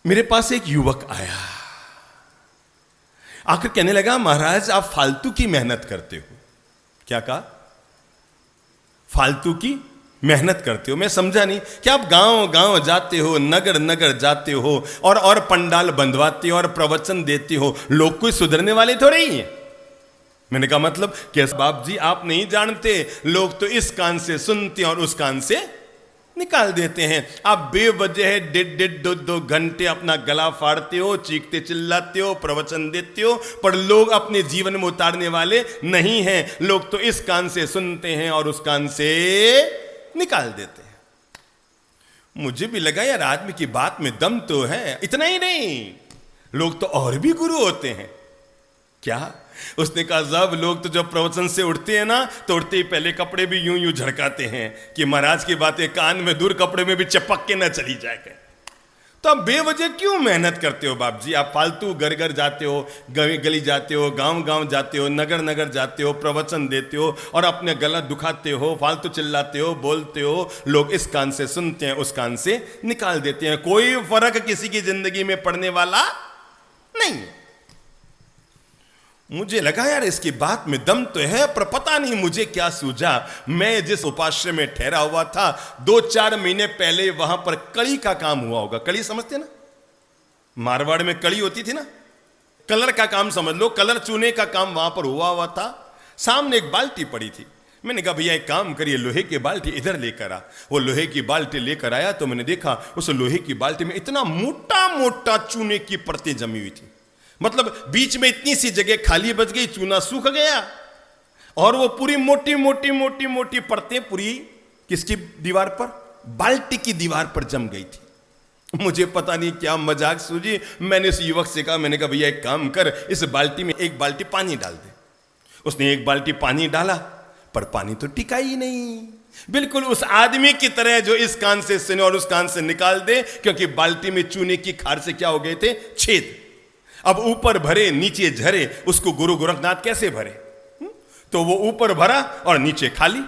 मेरे पास एक युवक आया, आखिर कहने लगा, महाराज आप फालतू की मेहनत करते हो। क्या कहा? फालतू की मेहनत करते हो। मैं समझा नहीं कि आप गांव गांव जाते हो, नगर नगर जाते हो और पंडाल बंधवाते हो और प्रवचन देते हो, लोग कोई सुधरने वाले थोड़े ही हैं। मैंने कहा मतलब कैसे? बाप जी आप नहीं जानते, लोग तो इस कान से सुनते हैं और उस कान से निकाल देते हैं। आप बेवजह 1.5-2 घंटे अपना गला फाड़ते हो, चीखते चिल्लाते हो, प्रवचन देते हो, पर लोग अपने जीवन में उतारने वाले नहीं हैं। लोग तो इस कान से सुनते हैं और उस कान से निकाल देते हैं। मुझे भी लगा यार आदमी की बात में दम तो है। इतना ही नहीं, लोग तो और भी गुरु होते हैं। क्या? उसने कहा साहब लोग तो जब प्रवचन से उठते हैं ना, तो उठते ही पहले कपड़े भी यूं यूं झड़काते हैं कि महाराज की बातें कान में दूर कपड़े में भी चपक के ना चली जाए। तो आप बेवजह क्यों मेहनत करते हो बाप जी? आप फालतू घर घर जाते हो, गली जाते हो, गांव गांव जाते हो, नगर नगर जाते हो, प्रवचन देते हो और अपने गला दुखाते हो, फालतू चिल्लाते हो, बोलते हो। लोग इस कान से सुनते हैं, उस कान से निकाल देते हैं। कोई फर्क किसी की जिंदगी में पड़ने वाला नहीं। मुझे लगा यार इसकी बात में दम तो है, पर पता नहीं मुझे क्या सूझा। मैं जिस उपाश्रय में ठहरा हुआ था, 2-4 महीने पहले वहां पर कड़ी का काम हुआ होगा। कड़ी समझते ना? मारवाड़ में कड़ी होती थी ना, कलर का काम समझ लो, कलर चूने का काम वहां पर हुआ था। सामने एक बाल्टी पड़ी थी। मैंने कहा भैया एक काम करिए, लोहे की बाल्टी इधर लेकर आ। वो लोहे की बाल्टी लेकर आया तो मैंने देखा उस लोहे की बाल्टी में इतना मोटा मोटा चूने की परतें जमी हुई थी। मतलब बीच में इतनी सी जगह खाली बच गई, चूना सूख गया और वो पूरी मोटी मोटी मोटी मोटी परतें पूरी किसकी दीवार पर? बाल्टी की दीवार पर जम गई थी। मुझे पता नहीं क्या मजाक सूझी। मैंने उस युवक से कहा, मैंने कहा भैया एक काम कर, इस बाल्टी में एक बाल्टी पानी डाल दे। उसने एक बाल्टी पानी डाला, पर पानी तो टिका ही नहीं। बिल्कुल उस आदमी की तरह जो इस कान से सुने और उस कान से निकाल दे, क्योंकि बाल्टी में चूने की खार से क्या हो गए थे? छेद। अब ऊपर भरे नीचे झरे, उसको गुरु गोरखनाथ कैसे भरे? तो वो ऊपर भरा और नीचे खाली।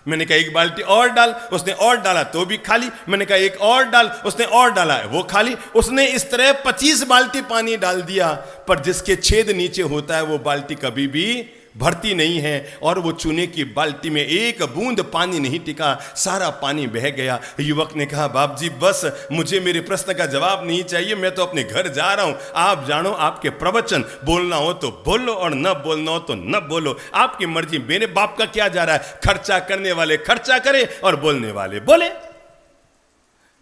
मैंने कहा एक बाल्टी और डाल, उसने और डाला तो भी खाली। मैंने कहा एक और डाल, उसने और डाला है वो खाली। उसने इस तरह 25 बाल्टी पानी डाल दिया, पर जिसके छेद नीचे होता है वो बाल्टी कभी भी भरती नहीं है। और वो चूने की बाल्टी में एक बूंद पानी नहीं टिका, सारा पानी बह गया। युवक ने कहा बाप जी बस मुझे मेरे प्रश्न का जवाब नहीं चाहिए, मैं तो अपने घर जा रहा हूं। आप जानो आपके प्रवचन, बोलना हो तो बोलो और न बोलना हो तो न बोलो, आपकी मर्जी। मेरे बाप का क्या जा रहा है? खर्चा करने वाले खर्चा करे और बोलने वाले बोले।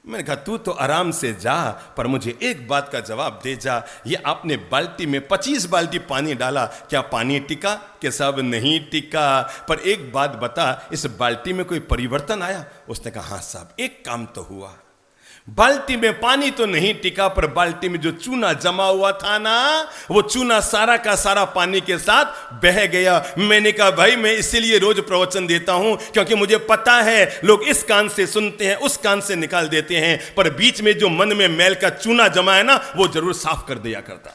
मैंने कहा तू तो आराम से जा, पर मुझे एक बात का जवाब दे जा। ये आपने बाल्टी में 25 बाल्टी पानी डाला, क्या पानी टिका? कि सब नहीं टिका। पर एक बात बता, इस बाल्टी में कोई परिवर्तन आया? उसने कहा हाँ साहब एक काम तो हुआ। बाल्टी में पानी तो नहीं टिका, पर बाल्टी में जो चूना जमा हुआ था ना, वो चूना सारा का सारा पानी के साथ बह गया। मैंने कहा भाई मैं इसीलिए रोज प्रवचन देता हूं, क्योंकि मुझे पता है लोग इस कान से सुनते हैं, उस कान से निकाल देते हैं, पर बीच में जो मन में मैल का चूना जमा है ना, वो जरूर साफ कर दिया करता।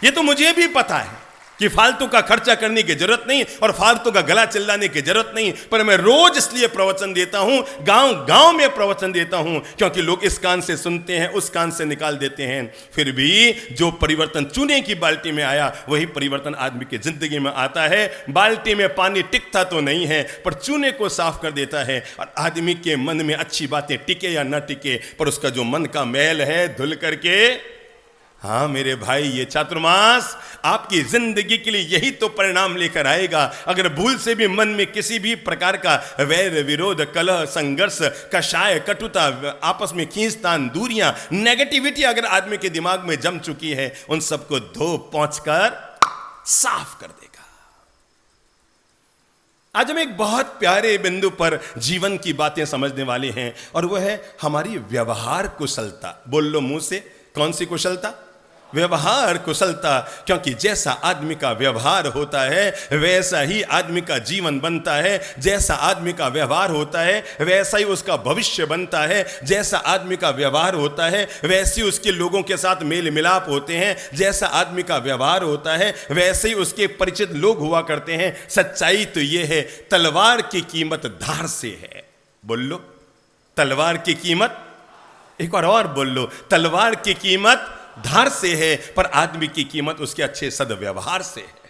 ये तो मुझे भी पता है कि फालतू का खर्चा करने की जरूरत नहीं और फालतू का गला चिल्लाने की जरूरत नहीं, पर मैं रोज इसलिए प्रवचन देता हूं, गांव गांव में प्रवचन देता हूं, क्योंकि लोग इस कान से सुनते हैं, उस कान से निकाल देते हैं। फिर भी जो परिवर्तन चूने की बाल्टी में आया, वही परिवर्तन आदमी की जिंदगी में आता है। बाल्टी में पानी टिकता तो नहीं है, पर चूने को साफ कर देता है। और आदमी के मन में अच्छी बातें टिके या न टिके, पर उसका जो मन का मैल है धुल करके। हाँ मेरे भाई, ये चातुर्मास आपकी जिंदगी के लिए यही तो परिणाम लेकर आएगा। अगर भूल से भी मन में किसी भी प्रकार का वैर विरोध, कलह, संघर्ष, कषाय, कटुता, आपस में खींचतान, दूरियां, नेगेटिविटी अगर आदमी के दिमाग में जम चुकी है, उन सबको धो पोंछ कर साफ कर देगा। आज हम एक बहुत प्यारे बिंदु पर जीवन की बातें समझने वाले हैं, और वह है हमारी व्यवहार कुशलता। बोल लो मुंह से, कौन सी कुशलता? व्यवहार कुशलता। क्योंकि जैसा आदमी का व्यवहार होता है वैसा ही आदमी का जीवन बनता है। जैसा आदमी का व्यवहार होता है वैसा ही उसका भविष्य बनता है। जैसा आदमी का व्यवहार होता है वैसे उसके लोगों के साथ मेल मिलाप होते हैं। जैसा आदमी का व्यवहार होता है वैसे ही उसके परिचित लोग हुआ करते हैं। सच्चाई तो यह है, तलवार की कीमत धार से है। बोल लो, तलवार की कीमत एक बार और बोल लो, तलवार की कीमत धार से है, पर आदमी की कीमत उसके अच्छे सद्व्यवहार से है।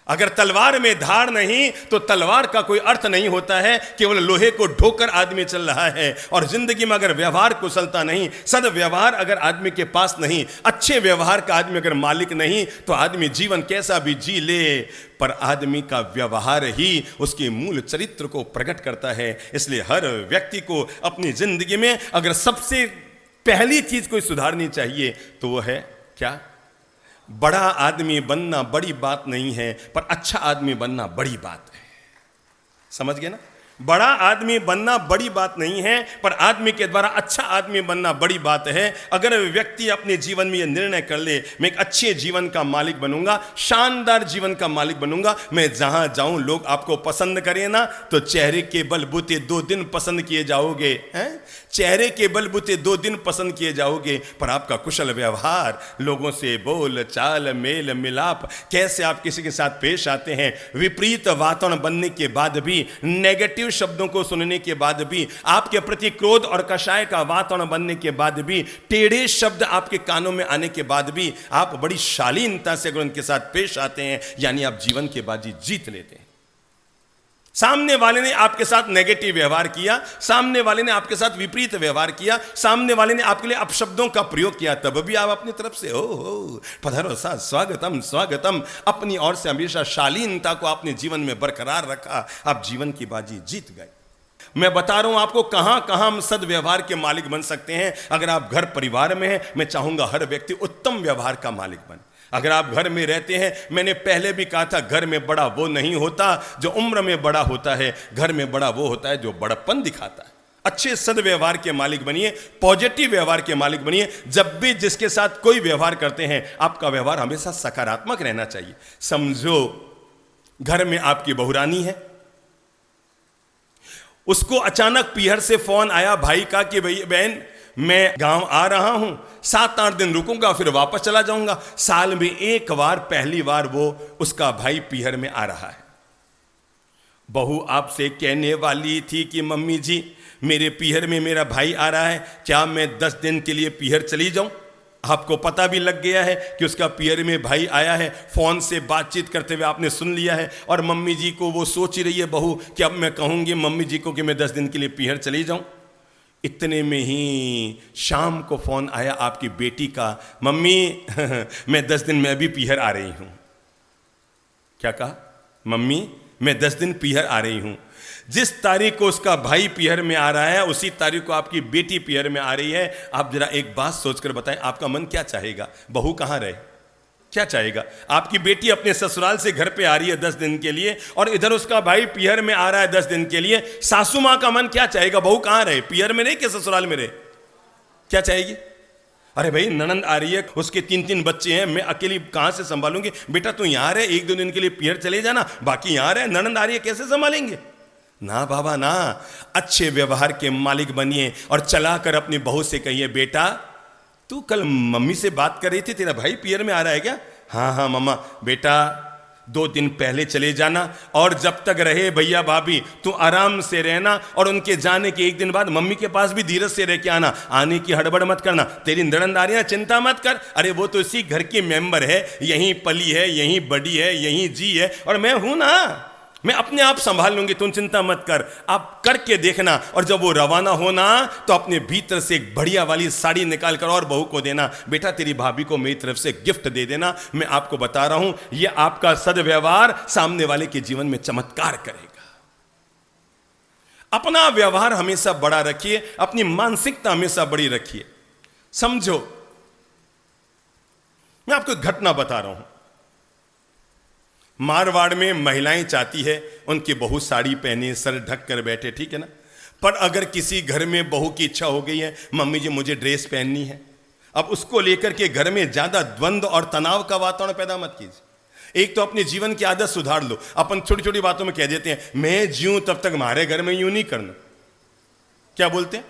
अगर तलवार में धार नहीं तो तलवार का कोई अर्थ नहीं होता है, केवल लोहे को ढोकर आदमी चल रहा है। और जिंदगी में अगर व्यवहार कुशलता नहीं, सद्व्यवहार अगर आदमी के पास नहीं, अच्छे व्यवहार का आदमी अगर मालिक नहीं, तो आदमी जीवन कैसा भी जी ले, पर आदमी का व्यवहार ही उसके मूल चरित्र को प्रकट करता है। इसलिए हर व्यक्ति को अपनी जिंदगी में अगर सबसे पहली चीज कोई सुधारनी चाहिए तो वो है क्या? बड़ा आदमी बनना बड़ी बात नहीं है, पर अच्छा आदमी बनना बड़ी बात है। समझ गए ना? बड़ा आदमी बनना बड़ी बात नहीं है, पर आदमी के द्वारा अच्छा आदमी बनना बड़ी बात है। अगर व्यक्ति अपने जीवन में यह निर्णय कर ले, मैं एक अच्छे जीवन का मालिक बनूंगा, शानदार जीवन का मालिक बनूंगा, मैं जहां जाऊं लोग आपको पसंद करें ना, तो चेहरे के बलबूते 2 दिन पसंद किए जाओगे, हैं? चेहरे के बलबूते 2 दिन पसंद किए जाओगे, पर आपका कुशल व्यवहार, लोगों से बोल चाल, मेल मिलाप, कैसे आप किसी के साथ पेश आते हैं, विपरीत वातावरण बनने के बाद भी, नेगेटिव शब्दों को सुनने के बाद भी, आपके प्रति क्रोध और कषाय का वातावरण बनने के बाद भी, टेढ़े शब्द आपके कानों में आने के बाद भी, आप बड़ी शालीनता से अगर उनके साथ पेश आते हैं, यानी आप जीवन की बाजी जीत लेते हैं। सामने वाले ने आपके साथ नेगेटिव व्यवहार किया, सामने वाले ने आपके साथ विपरीत व्यवहार किया, सामने वाले ने आपके लिए अपशब्दों का प्रयोग किया, तब भी आप अपनी तरफ से हो पधारो सा, स्वागतम स्वागतम, अपनी ओर से हमेशा शालीनता को अपने जीवन में बरकरार रखा, आप जीवन की बाजी जीत गए। मैं बता रहा हूं आपको कहां कहां हम सद्व्यवहार के मालिक बन सकते हैं। अगर आप घर परिवार में हैं, मैं चाहूंगा हर व्यक्ति उत्तम व्यवहार का मालिक बने। अगर आप घर में रहते हैं, मैंने पहले भी कहा था, घर में बड़ा वो नहीं होता जो उम्र में बड़ा होता है, घर में बड़ा वो होता है जो बड़प्पन दिखाता है। अच्छे सद्व्यवहार के मालिक बनिए, पॉजिटिव व्यवहार के मालिक बनिए। जब भी जिसके साथ कोई व्यवहार करते हैं, आपका व्यवहार हमेशा सकारात्मक रहना चाहिए। समझो घर में आपकी बहुरानी है, उसको अचानक पीहर से फोन आया भाई का कि भाई बहन मैं गांव आ रहा हूं, 7-8 दिन रुकूंगा फिर वापस चला जाऊंगा। साल में एक बार, पहली बार वो उसका भाई पीहर में आ रहा है। बहू आपसे कहने वाली थी कि मम्मी जी मेरे पीहर में मेरा भाई आ रहा है, क्या मैं 10 दिन के लिए पीहर चली जाऊं? आपको पता भी लग गया है कि उसका पीहर में भाई आया है, फोन से बातचीत करते हुए आपने सुन लिया है, और मम्मी जी को वो सोच ही रही है बहू कि अब मैं कहूंगी मम्मी जी को कि मैं 10 दिन के लिए पीहर चली जाऊं। इतने में ही शाम को फोन आया आपकी बेटी का, मम्मी मैं 10 दिन में भी पीहर आ रही हूं। क्या कहा? मम्मी मैं 10 दिन पीहर आ रही हूं। जिस तारीख को उसका भाई पीहर में आ रहा है, उसी तारीख को आपकी बेटी पीहर में आ रही है। आप जरा एक बात सोचकर बताएं, आपका मन क्या चाहेगा? बहू कहां रहे? क्या चाहेगा? आपकी बेटी अपने ससुराल से घर पे आ रही है 10 दिन के लिए, और इधर उसका भाई पीहर में आ रहा है 10 दिन के लिए। सासू मां का मन क्या चाहेगा? बहू कहां रहे? पीहर में रहे कि ससुराल में रहे? क्या चाहेगी? अरे भाई ननंद आ रही है, उसके 3-3 बच्चे हैं, मैं अकेली कहां से संभालूंगी? बेटा तू यहां रहे, 1-2 दिन के लिए पीहर चले जाना, बाकी यहां रहे, ननंद आ रही है कैसे संभालेंगे? ना बाबा ना, अच्छे व्यवहार के मालिक बनिए और चलाकर अपनी बहू से कहिए बेटा तू कल मम्मी से बात कर रही थी, तेरा भाई पीहर में आ रहा है क्या? हाँ हाँ मम्मा। बेटा 2 दिन पहले चले जाना, और जब तक रहे भैया भाभी तू आराम से रहना, और उनके जाने के 1 दिन बाद मम्मी के पास भी धीरज से रह के आना, आने की हड़बड़ मत करना। तेरी ननंद आ रही है, चिंता मत कर, अरे वो तो इसी घर की मेंबर है, यहीं पली है, यहीं बड़ी है, यहीं जी है, और मैं हूं ना, मैं अपने आप संभाल लूंगी, तुम चिंता मत कर। आप करके देखना, और जब वो रवाना होना तो अपने भीतर से एक बढ़िया वाली साड़ी निकाल कर और बहू को देना, बेटा तेरी भाभी को मेरी तरफ से गिफ्ट दे देना। मैं आपको बता रहा हूं, यह आपका सद्व्यवहार सामने वाले के जीवन में चमत्कार करेगा। अपना व्यवहार हमेशा बड़ा रखिए, अपनी मानसिकता हमेशा बड़ी रखिए। समझो मैं आपको एक घटना बता रहा हूं। मारवाड़ में महिलाएं चाहती है उनकी बहू साड़ी पहने, सर ढक कर बैठे, ठीक है ना। पर अगर किसी घर में बहू की इच्छा हो गई है, मम्मी जी मुझे ड्रेस पहननी है, अब उसको लेकर के घर में ज्यादा द्वंद्व और तनाव का वातावरण पैदा मत कीजिए। एक तो अपने जीवन की आदत सुधार लो। अपन छोटी छोटी बातों में कह देते हैं मैं जीऊं तब तक हमारे घर में यूं नहीं करना। क्या बोलते हैं?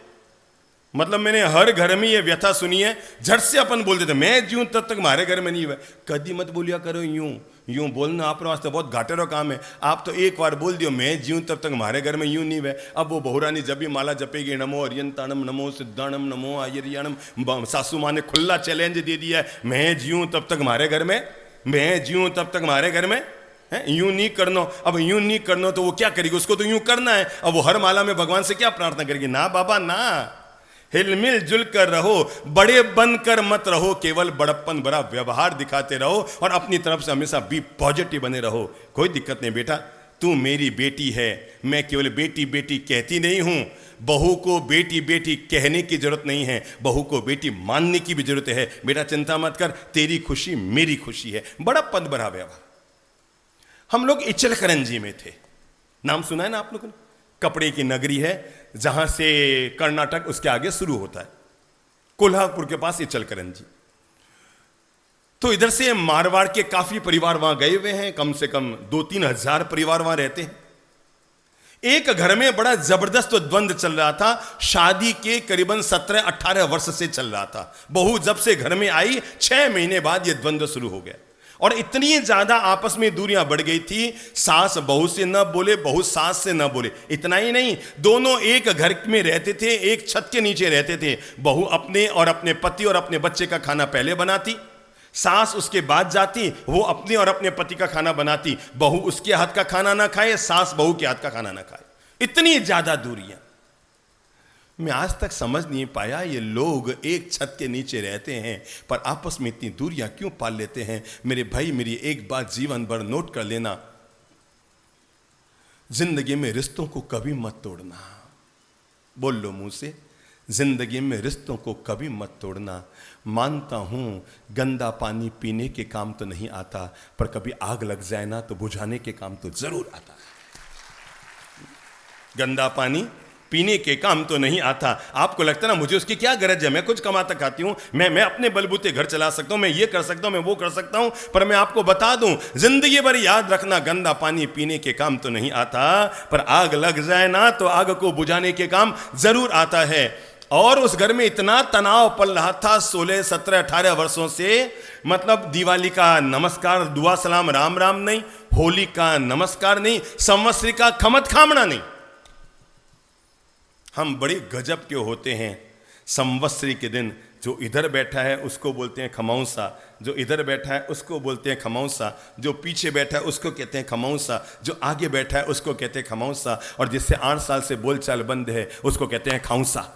मतलब मैंने हर घर में ये व्यथा सुनी है, झट से अपन बोल देते मैं जीऊं तब तक हमारे घर में नहीं हुआ। कभी मत बोलिया करो यूं, यूं बोलना आप वास्ते बहुत घाटे रो काम है। आप तो एक बार बोल दियो मैं जीऊं तब तक हमारे घर में यूं नहीं वे। अब वो बहुरानी जब भी माला जपेगी, नमो अरियंताणम, नमो सिद्धाणम, नमो आयरियाणम, सासू माँ ने खुला चैलेंज दे दिया है, मैं जीऊं तब तक हमारे घर में, मैं जीऊं तब तक हमारे घर में यूं नहीं करना। अब यूं नहीं करना तो वो क्या करेगी, उसको तो यूं करना है। अब वो हर माला में भगवान से क्या प्रार्थना करेगी, ना बाबा ना, हिलमिल जुल कर रहो, बड़े बनकर मत रहो, केवल बड़प्पन भरा व्यवहार दिखाते रहो और अपनी तरफ से हमेशा बी पॉजिटिव बने रहो। कोई दिक्कत नहीं बेटा, तू मेरी बेटी है, मैं केवल बेटी बेटी कहती नहीं हूं। बहू को बेटी बेटी कहने की जरूरत नहीं है, बहू को बेटी मानने की भी जरूरत है। बेटा चिंता मत कर, तेरी खुशी मेरी खुशी है। बड़प्पन भरा व्यवहार। हम लोग इचलकरंजी में थे, नाम सुना है ना आप लोगों ने? कपड़े की नगरी है, जहां से कर्नाटक उसके आगे शुरू होता है, कोल्हापुर के पास इचलकरंजी। तो इधर से मारवाड़ के काफी परिवार वहां गए हुए हैं, कम से कम 2-3 हजार परिवार वहां रहते हैं। एक घर में बड़ा जबरदस्त द्वंद्व चल रहा था, शादी के करीबन 17-18 वर्ष से चल रहा था। बहू जब से घर में आई 6 महीने बाद यह द्वंद्व शुरू हो गया और इतनी ज्यादा आपस में दूरियां बढ़ गई थी, सास बहू से न बोले, बहू सास से न बोले। इतना ही नहीं, दोनों एक घर में रहते थे, एक छत के नीचे रहते थे। बहू अपने और अपने पति और अपने बच्चे का खाना पहले बनाती, सास उसके बाद जाती, वो अपने और अपने पति का खाना बनाती। बहू उसके हाथ का खाना ना खाए, सास बहू के हाथ का खाना ना खाए। इतनी ज्यादा दूरियां। मैं आज तक समझ नहीं पाया ये लोग एक छत के नीचे रहते हैं पर आपस में इतनी दूरियां क्यों पाल लेते हैं। मेरे भाई, मेरी एक बात जीवन भर नोट कर लेना, जिंदगी में रिश्तों को कभी मत तोड़ना। बोल लो मुंह से, जिंदगी में रिश्तों को कभी मत तोड़ना। मानता हूं गंदा पानी पीने के काम तो नहीं आता, पर कभी आग लग जाए ना तो बुझाने के काम तो जरूर आता है। गंदा पानी पीने के काम तो नहीं आता। आपको लगता है ना मुझे उसकी क्या गरज है, मैं कुछ कमाता खाती हूं, मैं अपने बलबूते घर चला सकता हूं, मैं ये कर सकता हूं, मैं वो कर सकता हूं। पर मैं आपको बता दूं, जिंदगी भर याद रखना, गंदा पानी पीने के काम तो नहीं आता, पर आग लग जाए ना तो आग को बुझाने के काम जरूर आता है। और उस घर में इतना तनाव पल रहा था 16, 17, 18 वर्षों से। मतलब दिवाली का नमस्कार दुआ सलाम राम राम नहीं, होली का नमस्कार नहीं, संवत्सरी का खमत खामना नहीं। हम बड़े गजब के होते हैं। संवत्सरी के दिन जो इधर बैठा है उसको बोलते हैं खमौसा, जो इधर बैठा है उसको बोलते हैं खमौसा, जो पीछे बैठा है उसको कहते हैं खमौसा, जो आगे बैठा है उसको कहते हैं खमौसा, और जिससे 8 साल से बोलचाल बंद है उसको कहते हैं खौसा।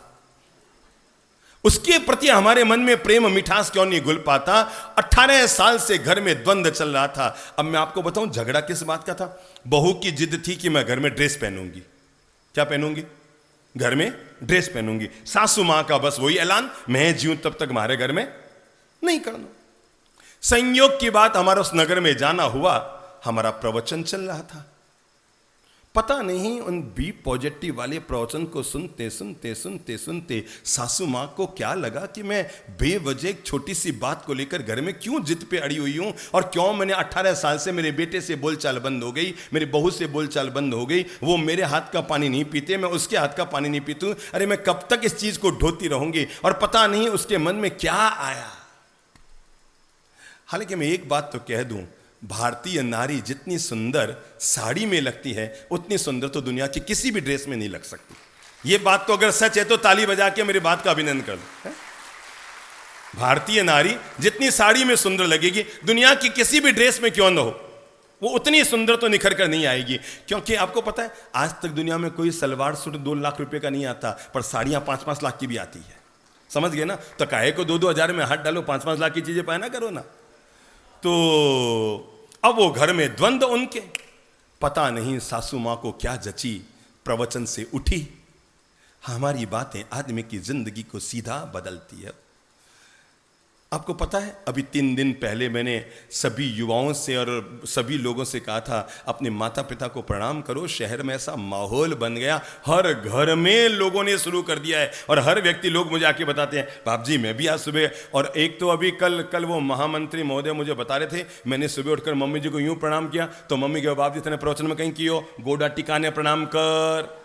उसके प्रति हमारे मन में प्रेम मिठास क्यों नहीं घुल पाता? 18 साल से घर में द्वंद्व चल रहा था। अब मैं आपको बताऊं झगड़ा किस बात का था। बहू की जिद थी कि मैं घर में ड्रेस पहनूंगी। क्या पहनूंगी? घर में ड्रेस पहनूंगी। सासू मां का बस वही ऐलान, मैं जीऊं तब तक हमारे घर में नहीं करना। संयोग की बात, हमारा उस नगर में जाना हुआ, हमारा प्रवचन चल रहा था। पता नहीं उन बी पॉजिटिव वाले प्रवचन को सुनते सुनते सुनते सुनते सासू मां को क्या लगा कि मैं बेवजह एक छोटी सी बात को लेकर घर में क्यों जिद पे अड़ी हुई हूं, और क्यों मैंने 18 साल से मेरे बेटे से बोलचाल बंद हो गई, मेरी बहू से बोलचाल बंद हो गई। वो मेरे हाथ का पानी नहीं पीते, मैं उसके हाथ का पानी नहीं पीतूं। अरे मैं कब तक इस चीज को ढोती रहूंगी? और पता नहीं उसके मन में क्या आया। हालांकि मैं एक बात तो कह दूं, भारतीय नारी जितनी सुंदर साड़ी में लगती है उतनी सुंदर तो दुनिया की किसी भी ड्रेस में नहीं लग सकती। ये बात तो अगर सच है तो ताली बजा के मेरी बात का अभिनंदन कर लो। भारतीय नारी जितनी साड़ी में सुंदर लगेगी दुनिया की किसी भी ड्रेस में क्यों ना हो, वो उतनी सुंदर तो निखर कर नहीं आएगी। क्योंकि आपको पता है आज तक दुनिया में कोई सलवार सूट 2 लाख रुपए का नहीं आता, पर साड़ियां 5-5 लाख की भी आती है। समझ गए ना? तो काहे को 2-2 हजार में हाथ डालो, 5-5 लाख की चीजें पहना करो ना। तो अब वो घर में द्वंद्व उनके, पता नहीं सासू मां को क्या जची, प्रवचन से उठी। हमारी बातें आदमी की जिंदगी को सीधा बदलती है। आपको पता है अभी 3 दिन पहले मैंने सभी युवाओं से और सभी लोगों से कहा था अपने माता पिता को प्रणाम करो। शहर में ऐसा माहौल बन गया, हर घर में लोगों ने शुरू कर दिया है। और हर व्यक्ति, लोग मुझे आके बताते हैं बाप जी मैं भी आज सुबह, और एक तो अभी कल वो महामंत्री महोदय मुझे बता रहे थे, मैंने सुबह उठकर मम्मी जी को यूं प्रणाम किया तो मम्मी के बाप जी तेने प्रवचन में कहीं कियो गोडा टिकाने प्रणाम कर।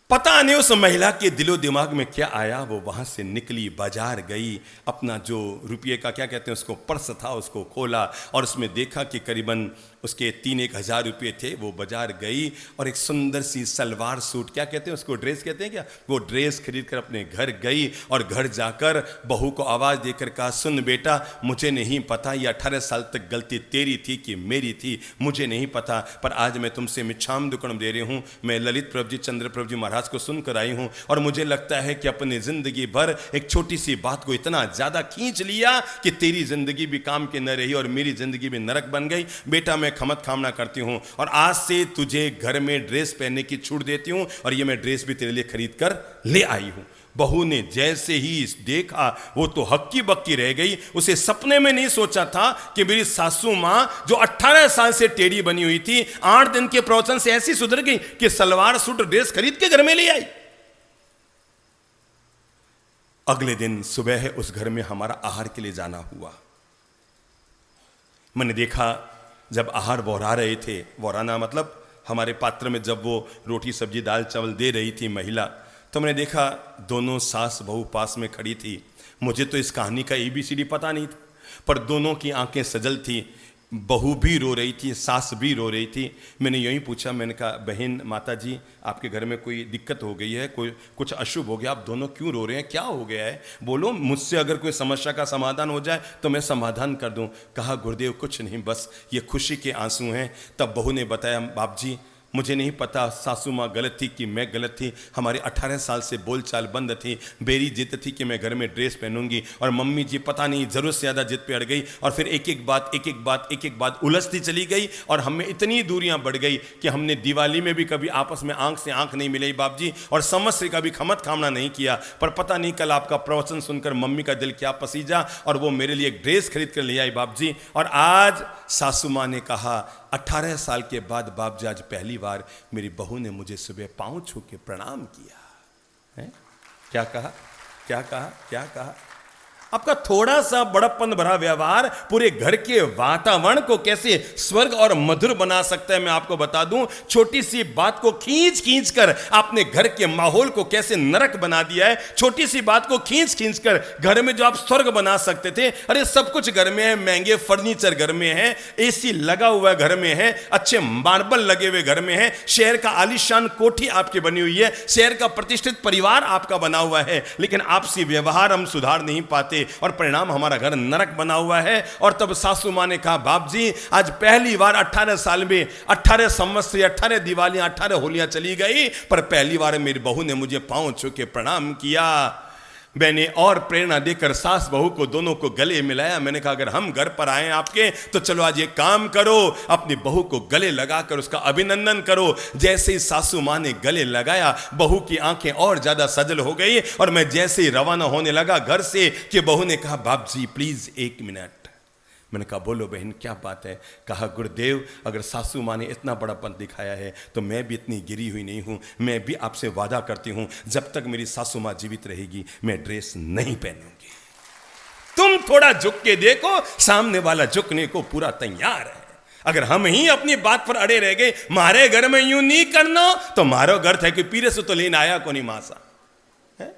पता पता नहीं उस महिला के दिलो दिमाग में क्या आया, वो वहां से निकली, बाजार गई, अपना जो रुपये का क्या कहते हैं उसको पर्स था उसको खोला और उसमें देखा कि करीबन उसके 3-1 हज़ार रुपये थे। वो बाजार गई और एक सुंदर सी सलवार सूट, क्या कहते हैं उसको, ड्रेस कहते हैं क्या, वो ड्रेस खरीद कर अपने घर गई और घर जाकर बहू को आवाज़ देकर कहा, सुन बेटा, मुझे नहीं पता ये 18 साल तक गलती तेरी थी कि मेरी थी, मुझे नहीं पता, पर आज मैं तुमसे मिच्छाम दुक्कड़म दे रही हूँ। मैं ललित प्रभु जी, चंद्र प्रभु जी महाराज को सुनकर आई हूँ और मुझे लगता है कि अपनी जिंदगी भर एक छोटी सी बात को इतना ज़्यादा खींच लिया कि तेरी जिंदगी भी काम की न रही और मेरी जिंदगी भी नरक बन गई। बेटा मैं खमत खामना करती हूँ और आज से तुझे घर में ड्रेस पहनने की छूट देती हूँ और ये मैं ड्रेस भी तेरे लिए खरीद कर ले आई हूँ। बहू ने जैसे ही देखा वो तो हक्की बक्की रह गई। उसे सपने में नहीं सोचा था कि मेरी सासू मां जो 18 साल से टेढ़ी बनी हुई थी 8 दिन के प्रवचन से ऐसी सुधर गई कि सलवार सूट ड्रेस खरीद के घर में ले आई। अगले दिन सुबह उस घर में हमारा आहार के लिए जाना हुआ। मैंने देखा जब आहार बौरा रहे थे, बौराना मतलब हमारे पात्र में जब वो रोटी सब्जी दाल चावल दे रही थी महिला, तो मैंने देखा दोनों सास बहू पास में खड़ी थी। मुझे तो इस कहानी का ABCD पता नहीं था, पर दोनों की आंखें सजल थी। बहू भी रो रही थी, सास भी रो रही थी। मैंने यही पूछा, मैंने कहा बहन माता जी आपके घर में कोई दिक्कत हो गई है, कोई कुछ अशुभ हो गया, आप दोनों क्यों रो रहे हैं, क्या हो गया है, बोलो, मुझसे अगर कोई समस्या का समाधान हो जाए तो मैं समाधान कर दूं। कहा गुरुदेव कुछ नहीं, बस ये खुशी के आंसू हैं। तब बहू ने बताया, बाप जी मुझे नहीं पता सासू माँ गलत थी कि मैं गलत थी, हमारे 18 साल से बोलचाल बंद थी, मेरी जिद थी कि मैं घर में ड्रेस पहनूंगी और मम्मी जी पता नहीं ज़रूरत से ज़्यादा जिद पे अड़ गई और फिर एक एक बात उलझती चली गई और हमें इतनी दूरियां बढ़ गई कि हमने दिवाली में भी कभी आपस में आंख से आंख नहीं मिलाई बाप जी, और संवत्सरी का भी खमत खामना नहीं किया। पर पता नहीं कल आपका प्रवचन सुनकर मम्मी का दिल क्या पसीजा और वो मेरे लिए एक ड्रेस खरीद कर ले आई बाप जी। और आज सासू माँ ने कहा 18 साल के बाद बाप जी आज पहली बार मेरी बहू ने मुझे सुबह पांव छू के प्रणाम किया है। क्या कहा, क्या कहा, क्या कहा? आपका थोड़ा सा बड़प्पन भरा व्यवहार पूरे घर के वातावरण को कैसे स्वर्ग और मधुर बना सकता है मैं आपको बता दूं। छोटी सी बात को खींच खींच कर आपने घर के माहौल को कैसे नरक बना दिया है। छोटी सी बात को खींच खींच कर घर में जो आप स्वर्ग बना सकते थे, अरे सब कुछ घर में है, महंगे फर्नीचर घर में है, AC लगा हुआ घर में है, अच्छे मार्बल लगे हुए घर में है, शहर का आलीशान कोठी आपकी बनी हुई है, शहर का प्रतिष्ठित परिवार आपका बना हुआ है, लेकिन आपसी व्यवहार हम सुधार नहीं पाते और परिणाम हमारा घर नरक बना हुआ है। और तब सासू मां ने कहा बाप जी आज पहली बार 18 साल में 18 संवत्सरी 18 दिवालियां 18 होलियां चली गई, पर पहली बार मेरी बहू ने मुझे पांव छू के प्रणाम किया। मैंने और प्रेरणा देकर सास बहू को दोनों को गले मिलाया। मैंने कहा अगर हम घर पर आए आपके तो चलो आज ये काम करो, अपनी बहू को गले लगाकर उसका अभिनंदन करो। जैसे ही सासू माँ ने गले लगाया बहू की आंखें और ज्यादा सजल हो गई और मैं जैसे ही रवाना होने लगा घर से कि बहू ने कहा बाप जी प्लीज 1 मिनट। मैंने कहा बोलो बहन क्या बात है? कहा गुरुदेव अगर सासू माँ ने इतना बड़ापन दिखाया है तो मैं भी इतनी गिरी हुई नहीं हूँ, मैं भी आपसे वादा करती हूँ जब तक मेरी सासू माँ जीवित रहेगी मैं ड्रेस नहीं पहनूंगी। तुम थोड़ा झुक के देखो, सामने वाला झुकने को पूरा तैयार है। अगर हम ही अपनी बात पर अड़े रह गए, मारे घर में यूं नहीं करना तो मारो घर थे कि पीरे से तो लेने आया को नहीं मासा है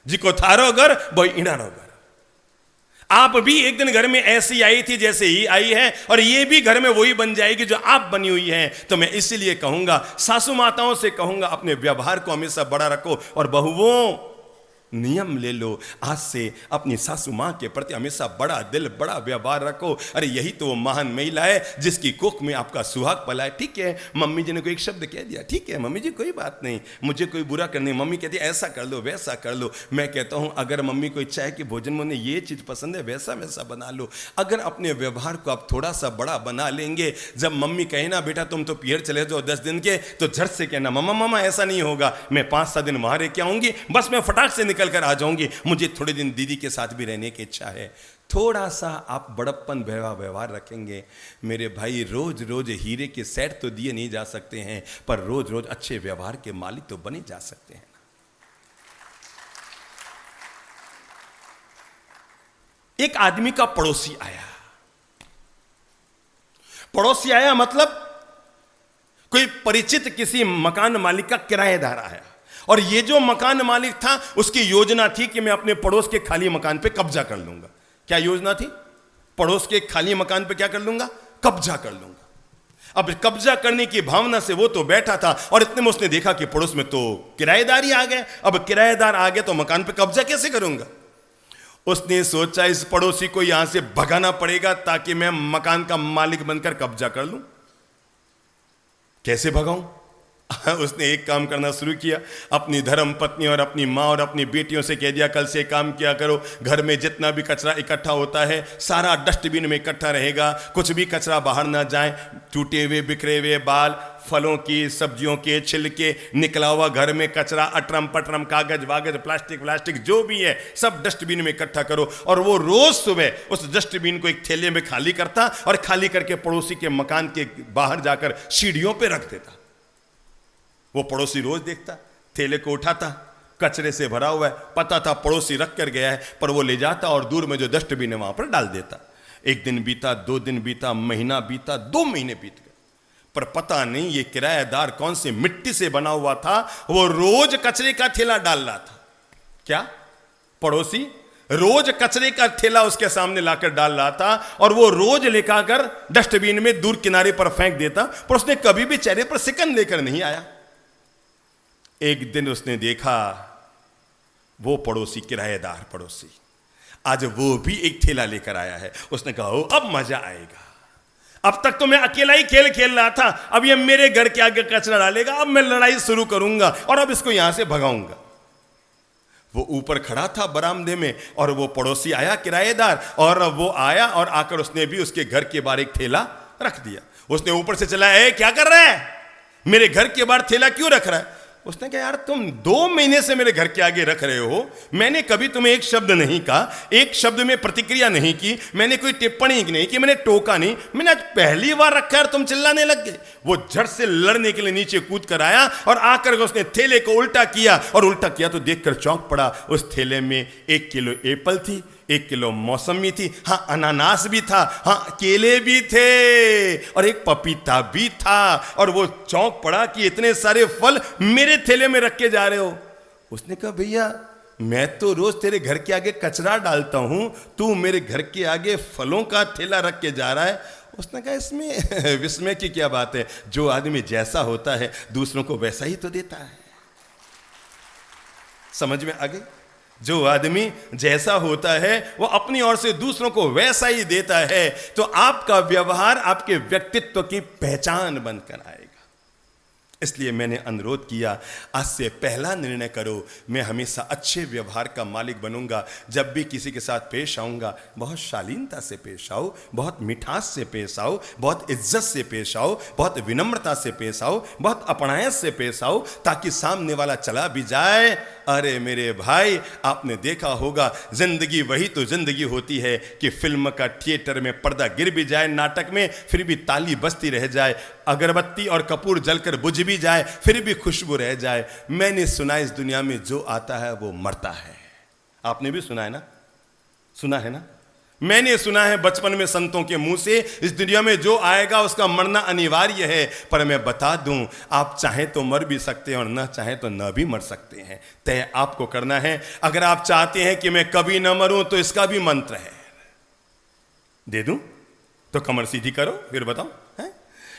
जिको थारो घर वो इनारो घर। आप भी एक दिन घर में ऐसी आई थी जैसे ही आई है और ये भी घर में वही बन जाएगी जो आप बनी हुई है। तो मैं इसीलिए कहूंगा, सासू माताओं से कहूंगा अपने व्यवहार को हमेशा बड़ा रखो और बहुओं नियम ले लो, आज से अपनी सासू माँ के प्रति हमेशा बड़ा दिल बड़ा व्यवहार रखो। अरे यही तो वो महान महिला है जिसकी कुख में आपका सुहाग पला है। ठीक है मम्मी जी ने कोई एक शब्द कह दिया, ठीक है मम्मी जी कोई बात नहीं, मुझे कोई बुरा करने, मम्मी कहती है ऐसा कर लो वैसा कर लो। मैं कहता हूँ अगर मम्मी कोई चाहे कि भोजन में उन्हें ये चीज़ पसंद है वैसा वैसा बना लो। अगर अपने व्यवहार को आप थोड़ा सा बड़ा बना लेंगे, जब मम्मी कहे ना बेटा तुम तो पियर चले जाओ 10 दिन के, तो झट से कहना मम्मा मम्मा ऐसा नहीं होगा, मैं 5-7 दिन वहाँ रह के आऊँगी, बस मैं फटाक से निकल कर आ जाऊंगी, मुझे थोड़े दिन दीदी के साथ भी रहने की इच्छा है। थोड़ा सा आप बड़प्पन व्यवहार रखेंगे मेरे भाई, रोज रोज हीरे के सेट तो दिए नहीं जा सकते हैं, पर रोज रोज अच्छे व्यवहार के मालिक तो बने जा सकते हैं। एक आदमी का पड़ोसी आया मतलब कोई परिचित किसी मकान मालिक का किराएदार आया और ये जो मकान मालिक था उसकी योजना थी कि मैं अपने पड़ोस के खाली मकान पे कब्जा कर लूंगा। क्या योजना थी? पड़ोस के खाली मकान पे क्या कर लूंगा? कब्जा कर लूंगा। अब कब्जा करने की भावना से वो तो बैठा था और इतने में उसने देखा कि पड़ोस में तो किराएदार ही आ गए। अब किराएदार आ गए तो मकान पे कब्जा कैसे करूंगा? उसने सोचा इस पड़ोसी को यहां से भगाना पड़ेगा ताकि मैं मकान का मालिक बनकर कब्जा कर लूं। कैसे भगाऊं? उसने एक काम करना शुरू किया। अपनी धर्म पत्नी और अपनी माँ और अपनी बेटियों से कह दिया, कल से काम किया करो, घर में जितना भी कचरा इकट्ठा होता है सारा डस्टबिन में इकट्ठा रहेगा, कुछ भी कचरा बाहर ना जाए। टूटे हुए बिखरे हुए बाल, फलों की सब्जियों के छिलके, निकला हुआ घर में कचरा, अटरम पटरम, कागज वागज, प्लास्टिक जो भी है सब डस्टबिन में इकट्ठा करो। और वो रोज सुबह उस डस्टबिन को एक थैले में खाली करता और खाली करके पड़ोसी के मकान के बाहर जाकर सीढ़ियों पर रख देता। वो पड़ोसी रोज देखता, थैले को उठाता, कचरे से भरा हुआ है, पता था पड़ोसी रख कर गया है, पर वो ले जाता और दूर में जो डस्टबिन है वहां पर डाल देता। एक दिन बीता, 2 दिन बीता, महीना बीता, 2 महीने बीत गए, पर पता नहीं ये किराएदार कौन से मिट्टी से बना हुआ था, वो रोज कचरे का थैला डाल रहा था। क्या? पड़ोसी रोज कचरे का थैला उसके सामने लाकर डाल रहा था और वो रोज लेकर डस्टबिन में दूर किनारे पर फेंक देता, पर उसने कभी भी चेहरे पर सिकन लेकर नहीं आया। एक दिन उसने देखा वो पड़ोसी, किराएदार पड़ोसी, आज वो भी एक थैला लेकर आया है। उसने कहा ओ अब मजा आएगा, अब तक तो मैं अकेला ही खेल खेल रहा था, अब ये मेरे घर के आगे कचरा डालेगा, अब मैं लड़ाई शुरू करूंगा और अब इसको यहां से भगाऊंगा। वो ऊपर खड़ा था बरामदे में और वो पड़ोसी आया किराएदार, और वो आया और आकर उसने भी उसके घर के बाहर एक थैला रख दिया। उसने ऊपर से चला, क्या कर रहा है, मेरे घर के बाहर थैला क्यों रख रहा है? उसने कहा यार तुम 2 महीने से मेरे घर के आगे रख रहे हो, मैंने कभी तुम्हें एक शब्द नहीं कहा, एक शब्द में प्रतिक्रिया नहीं की, मैंने कोई टिप्पणी नहीं की, मैंने टोका नहीं, मैंने आज पहली बार रखा है तुम चिल्लाने लग गए। वो झट से लड़ने के लिए नीचे कूद कर आया और आकर उसने थैले को उल्टा किया, और उल्टा किया तो देखकर चौंक पड़ा। उस थैले में 1 किलो एप्पल थी, 1 किलो मौसमी थी, हाँ अनानास भी था, हाँ केले भी थे, और एक पपीता भी था। और वो चौंक पड़ा कि इतने सारे फल मेरे थैले में रख के जा रहे हो। उसने कहा भैया मैं तो रोज तेरे घर के आगे कचरा डालता हूं, तू मेरे घर के आगे फलों का थैला रख के जा रहा है। उसने कहा इसमें विस्मय की क्या बात है, जो आदमी जैसा होता है दूसरों को वैसा ही तो देता है। समझ में आ गई? जो आदमी जैसा होता है वो अपनी ओर से दूसरों को वैसा ही देता है, तो आपका व्यवहार आपके व्यक्तित्व की पहचान बनकर आएगा। इसलिए मैंने अनुरोध किया, आज से पहला निर्णय करो, मैं हमेशा अच्छे व्यवहार का मालिक बनूंगा। जब भी किसी के साथ पेश आऊंगा बहुत शालीनता से पेश आओ, बहुत मिठास से पेश आओ, बहुत इज्जत से पेश आओ, बहुत विनम्रता से पेश आओ, बहुत अपनायत से पेश आओ, ताकि सामने वाला चला भी जाए, अरे मेरे भाई आपने देखा होगा जिंदगी वही तो जिंदगी होती है कि फिल्म का थिएटर में पर्दा गिर भी जाए नाटक में, फिर भी ताली बजती रह जाए, अगरबत्ती और कपूर जलकर बुझ भी जाए फिर भी खुशबू रह जाए। मैंने सुना इस दुनिया में जो आता है वो मरता है। आपने भी सुना है ना? सुना है ना? मैंने सुना है बचपन में संतों के मुंह से, इस दुनिया में जो आएगा उसका मरना अनिवार्य है। पर मैं बता दूं, आप चाहें तो मर भी सकते हैं और ना चाहें तो न भी मर सकते हैं। तय आपको करना है। अगर आप चाहते हैं कि मैं कभी न मरूं तो इसका भी मंत्र है, दे दूं तो कमर सीधी करो फिर बताओ।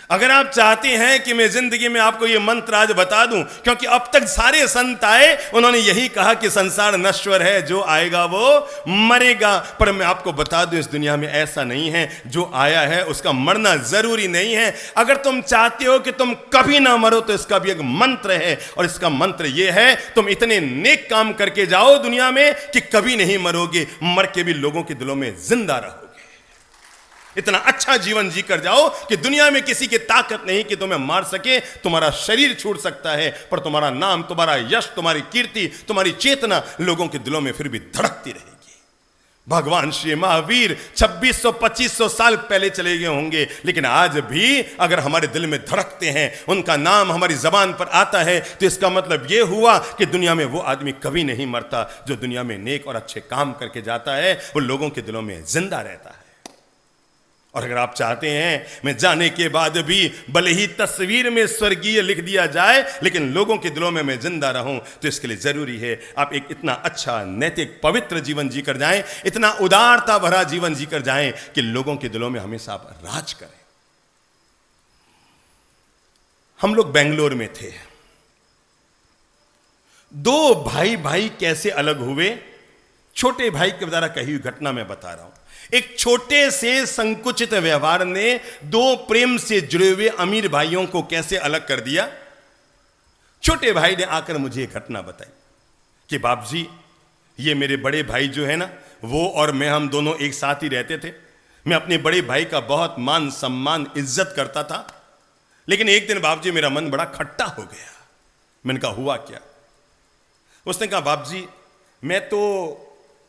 अगर आप चाहते हैं कि मैं जिंदगी में आपको ये मंत्र आज बता दूं, क्योंकि अब तक सारे संत आए उन्होंने यही कहा कि संसार नश्वर है, जो आएगा वो मरेगा। पर मैं आपको बता दूं इस दुनिया में ऐसा नहीं है, जो आया है उसका मरना जरूरी नहीं है। अगर तुम चाहते हो कि तुम कभी ना मरो तो इसका भी एक मंत्र है, और इसका मंत्र ये है, तुम इतने नेक काम करके जाओ दुनिया में कि कभी नहीं मरोगे, मर के भी लोगों के दिलों में जिंदा रहो। इतना अच्छा जीवन जीकर जाओ कि दुनिया में किसी की ताकत नहीं कि तुम्हें मार सके। तुम्हारा शरीर छूट सकता है पर तुम्हारा नाम, तुम्हारा यश, तुम्हारी कीर्ति, तुम्हारी चेतना लोगों के दिलों में फिर भी धड़कती रहेगी। भगवान श्री महावीर 2600-2500 साल पहले चले गए होंगे, लेकिन आज भी अगर हमारे दिल में धड़कते हैं, उनका नाम हमारी जबान पर आता है, तो इसका मतलब यह हुआ कि दुनिया में वो आदमी कभी नहीं मरता जो दुनिया में नेक और अच्छे काम करके जाता है, वो लोगों के दिलों में जिंदा रहता है। और अगर आप चाहते हैं मैं जाने के बाद भी भले ही तस्वीर में स्वर्गीय लिख दिया जाए लेकिन लोगों के दिलों में मैं जिंदा रहूं, तो इसके लिए जरूरी है आप एक इतना अच्छा नैतिक पवित्र जीवन जीकर जाएं, इतना उदारता भरा जीवन जीकर जाएं कि लोगों के दिलों में हमेशा आप राज करें। हम लोग बेंगलोर में थे। दो भाई भाई कैसे अलग हुए, छोटे भाई के द्वारा कही हुई घटना मैं बता रहा हूं। एक छोटे से संकुचित व्यवहार ने दो प्रेम से जुड़े हुए अमीर भाइयों को कैसे अलग कर दिया। छोटे भाई ने आकर मुझे एक घटना बताई कि बाप जी, ये मेरे बड़े भाई जो है ना, वो और मैं, हम दोनों एक साथ ही रहते थे। मैं अपने बड़े भाई का बहुत मान सम्मान इज्जत करता था, लेकिन एक दिन बाप जी मेरा मन बड़ा खट्टा हो गया। मैंने कहा हुआ क्या? उसने कहा बाप जी, मैं तो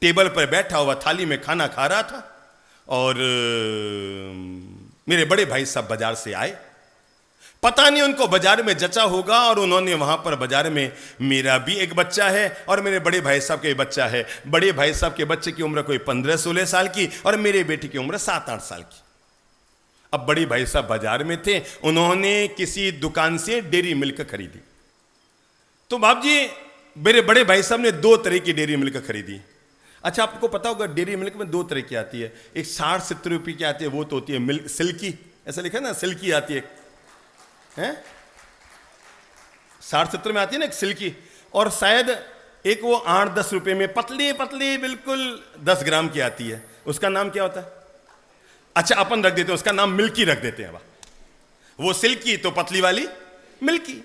टेबल पर बैठा हुआ थाली में खाना खा रहा था और मेरे बड़े भाई साहब बाजार से आए। पता नहीं उनको बाजार में जचा होगा और उन्होंने वहां पर बाजार में, मेरा भी एक बच्चा है और मेरे बड़े भाई साहब का एक बच्चा है। बड़े भाई साहब के बच्चे की उम्र कोई 15-16 साल की और मेरे बेटे की उम्र 7-8 साल की। अब बड़े भाई साहब बाजार में थे, उन्होंने किसी दुकान से डेयरी मिल्क खरीदी। तो बाप जी, मेरे बड़े भाई साहब ने 2 तरह की डेयरी मिल्क खरीदी। अच्छा, आपको पता होगा डेयरी मिल्क में 2 तरह की आती है। एक 60-70 रुपये की आती है, वो तो होती है मिल्क सिल्की, ऐसा लिखा है ना, सिल्की आती है, 60-70 में आती है ना एक सिल्की, और शायद एक वो 8-10 रुपये में पतली पतली बिल्कुल 10 ग्राम की आती है। उसका नाम क्या होता है? अच्छा, अपन रख देते हैं उसका नाम मिल्की रख देते हैं। वो सिल्की तो पतली वाली मिल्की।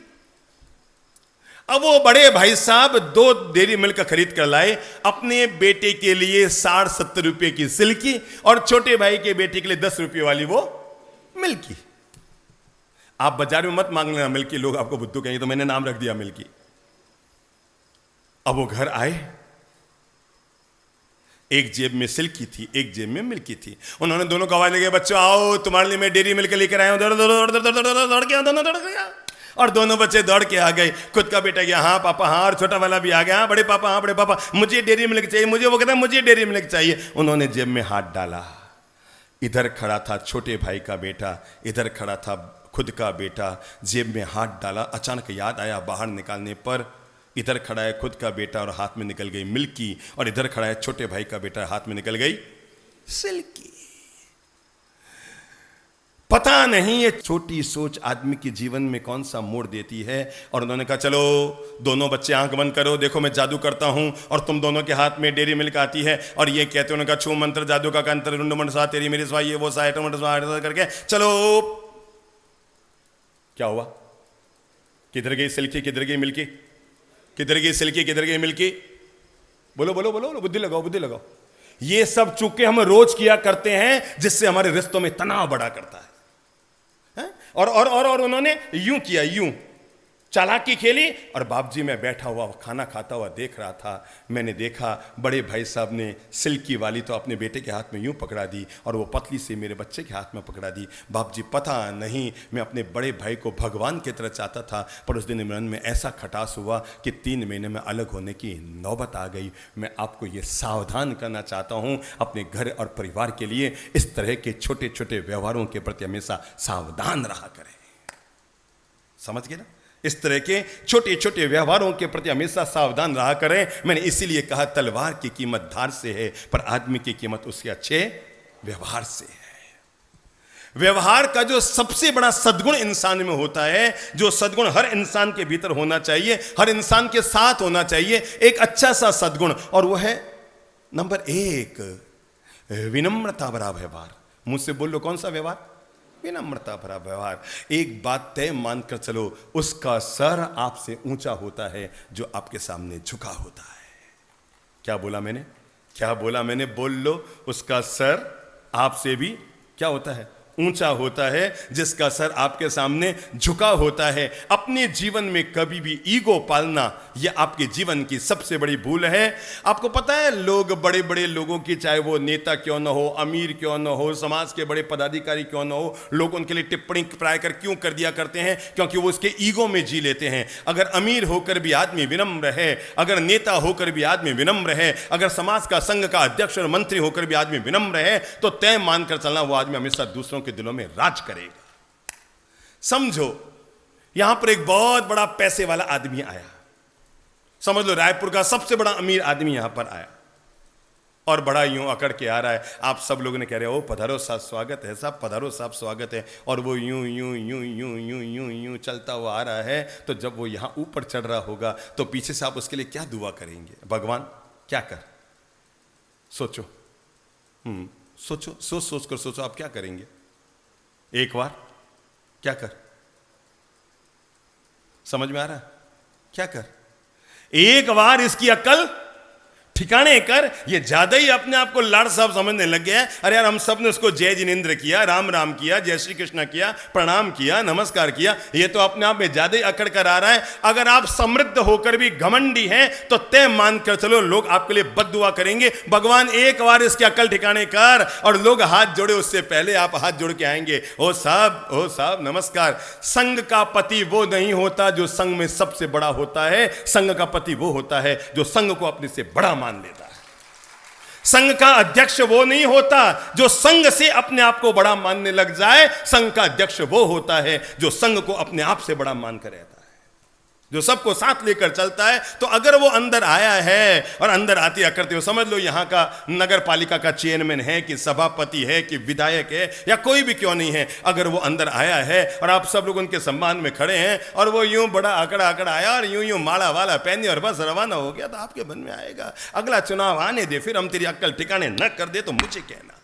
अब वो बड़े भाई साहब 2 डेयरी मिल्क खरीद कर लाए, अपने बेटे के लिए 60-70 रुपए की सिल्की और छोटे भाई के बेटे के लिए 10 रुपए वाली वो मिल्की। आप बाजार में मत मांग लेना मिल्की, लोग आपको बुद्धू कहेंगे, तो मैंने नाम रख दिया मिल्की। अब वो घर आए, एक जेब में सिल्की थी, एक जेब में मिल्की थी। उन्होंने दोनों को आवाज लगे, बच्चों आओ, तुम्हारे लिए मैं डेयरी मिल्क लेकर आया हूं। दौड़ के दोनों दौड़ गया और दोनों बच्चे दौड़ के आ गए। खुद का बेटा गया, हाँ पापा हाँ, और छोटा वाला भी आ गया, हाँ बड़े पापा, हाँ बड़े पापा, मुझे डेयरी मिल्क चाहिए, मुझे, वो कहता मुझे डेयरी मिल्क चाहिए। उन्होंने जेब में हाथ डाला, इधर खड़ा था छोटे भाई का बेटा, इधर खड़ा था खुद का बेटा, जेब में हाथ डाला। अचानक याद आया, बाहर निकालने पर इधर खड़ा है खुद का बेटा और हाथ में निकल गई मिल्की, और इधर खड़ा है छोटे भाई का बेटा, हाथ में निकल गई सिल्की। पता नहीं ये छोटी सोच आदमी के जीवन में कौन सा मोड़ देती है। और उन्होंने कहा चलो दोनों बच्चे आंख बंद करो, देखो मैं जादू करता हूं और तुम दोनों के हाथ में डेयरी मिल्क आती है और ये कहते, उन्होंने कहा छू मंत्र जादू का कंत्र रुंड मंड सा तेरी मेरी स्वाई, ये वो सा करके चलो। क्या हुआ? किधर गई सिल्की, किधर गई मिल्की, किधर गई सिल्की, किधर गई मिल्की? बोलो बोलो बोलो, बुद्धि लगाओ, बुद्धि लगाओ। ये सब चूके हम रोज किया करते हैं, जिससे हमारे रिश्तों में तनाव बढ़ा करता है। और उन्होंने यूं किया, यूं चालाकी खेली। और बाप जी मैं बैठा हुआ खाना खाता हुआ देख रहा था, मैंने देखा बड़े भाई साहब ने सिल्की वाली तो अपने बेटे के हाथ में यूं पकड़ा दी और वो पतली से मेरे बच्चे के हाथ में पकड़ा दी। बाप जी पता नहीं, मैं अपने बड़े भाई को भगवान की तरह चाहता था, पर उस दिन मन में ऐसा खटास हुआ कि 3 महीने में अलग होने की नौबत आ गई। मैं आपको ये सावधान करना चाहता हूँ, अपने घर और परिवार के लिए इस तरह के छोटे छोटे व्यवहारों के प्रति हमेशा सावधान रहा करें। समझ गए ना? इस तरह के छोटे छोटे व्यवहारों के प्रति हमेशा सावधान रहा करें। मैंने इसीलिए कहा तलवार की कीमत धार से है, पर आदमी की कीमत उसके अच्छे व्यवहार से है। व्यवहार का जो सबसे बड़ा सद्गुण इंसान में होता है, जो सद्गुण हर इंसान के भीतर होना चाहिए, हर इंसान के साथ होना चाहिए, एक अच्छा सा सद्गुण, और वो है नंबर 1 विनम्रता भरा व्यवहार। मुझसे बोल लो कौन सा व्यवहार? विनम्रता भरा व्यवहार। एक बात तय मानकर चलो, उसका सर आपसे ऊंचा होता है जो आपके सामने झुका होता है। क्या बोला मैंने? क्या बोला मैंने? बोल लो, उसका सर आपसे भी क्या होता है? ऊंचा होता है, जिसका सर आपके सामने झुका होता है। अपने जीवन में कभी भी ईगो पालना यह आपके जीवन की सबसे बड़ी भूल है। आपको पता है, लोग बड़े बड़े लोगों की, चाहे वो नेता क्यों ना हो, अमीर क्यों ना हो, समाज के बड़े पदाधिकारी क्यों ना हो, लोग उनके लिए टिप्पणी प्राय कर क्यों कर दिया करते हैं? क्योंकि वो उसके ईगो में जी लेते हैं। अगर अमीर होकर भी आदमी विनम्र है, अगर नेता होकर भी आदमी विनम्र है, अगर समाज का, संघ का अध्यक्ष और मंत्री होकर भी आदमी विनम्र है, तो तय मानकर चलना, वो आदमी हमेशा दूसरों के दिलों में राज करेगा। समझो, यहां पर एक बहुत बड़ा पैसे वाला आदमी आया, समझ लो रायपुर का सबसे बड़ा अमीर आदमी यहां पर आया और बड़ा यूं अकड़ के आ रहा है। आप सब लोगों ने कह रहे हो, पधारो साहब स्वागत है, साहब पधारो साहब स्वागत है, और वो यूं यूं यूं यूं यूं यूं यूं चलता हुआ आ रहा है। तो जब वो यहां ऊपर चढ़ रहा होगा तो पीछे से आप उसके लिए क्या दुआ करेंगे? भगवान क्या कर, सोचो, सोचो, सोच सोच कर सोचो, आप क्या करेंगे? एक बार क्या कर, समझ में आ रहा है? क्या कर, एक बार इसकी अक्ल ठिकाने कर। ये ज्यादा ही अपने आप को लाड साहब समझने लग गया है। अरे यार, हम सब ने उसको जय जिनेन्द्र किया, राम राम किया, जय श्री कृष्ण किया, प्रणाम किया, नमस्कार किया, ये तो अपने आप में ज्यादा ही अकड़ कर आ रहा है। अगर आप समृद्ध होकर भी घमंडी हैं तो तय मानकर चलो, लोग आपके लिए बद्दुआ करेंगे। भगवान एक बार इसकी अकल ठिकाने कर, और लोग हाथ जोड़े उससे पहले आप हाथ जोड़ के आएंगे, ओ साहब नमस्कार। संघ का पति वो नहीं होता जो संघ में सबसे बड़ा होता है, संघ का पति वो होता है जो संघ को अपने से बड़ा मान लेता है। संघ का अध्यक्ष वो नहीं होता जो संघ से अपने आप को बड़ा मानने लग जाए, संघ का अध्यक्ष वो होता है जो संघ को अपने आप से बड़ा मान कर रहता है, जो सबको साथ लेकर चलता है। तो अगर वो अंदर आया है, और अंदर आते करते हो, समझ लो यहां का नगर पालिका का चेयरमैन है कि सभापति है कि विधायक है या कोई भी क्यों नहीं है, अगर वो अंदर आया है और आप सब लोग उनके सम्मान में खड़े हैं, और वो यूं बड़ा आकड़ा आया और यूं यूं माला वाला पहने और बस रवाना हो गया, तो आपके मन में आएगा, अगला चुनाव आने दे, फिर हम तेरी अक्ल ठिकाने न कर दे तो मुझे कहना।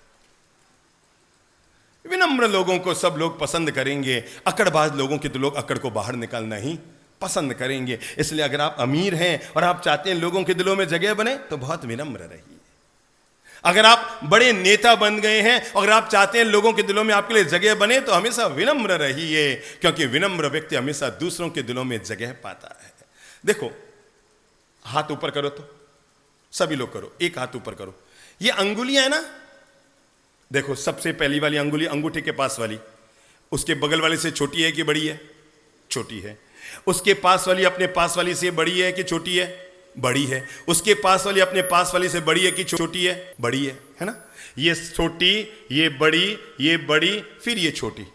विनम्र लोगों को सब लोग पसंद करेंगे, अकड़बाज लोगों के तो लोग अकड़ को बाहर निकालना ही पसंद करेंगे। इसलिए अगर आप अमीर हैं और आप चाहते हैं लोगों के दिलों में जगह बने, तो बहुत विनम्र रहिए। अगर आप बड़े नेता बन गए हैं और आप चाहते हैं लोगों के दिलों में आपके लिए जगह बने, तो हमेशा विनम्र रहिए, क्योंकि विनम्र व्यक्ति हमेशा दूसरों के दिलों में जगह पाता है। देखो, हाथ ऊपर करो, तो सभी लोग करो, एक हाथ ऊपर करो। ये अंगुलियां है ना, देखो, सबसे पहली वाली अंगुली अंगूठे के पास वाली, उसके बगल वाले से छोटी है कि बड़ी है? छोटी है। उसके पास वाली अपने पास वाली से बड़ी है कि छोटी है? बड़ी है। उसके पास वाली अपने पास वाली से बड़ी है कि छोटी है? बड़ी है ना? ये छोटी, ये बड़ी, फिर ये छोटी।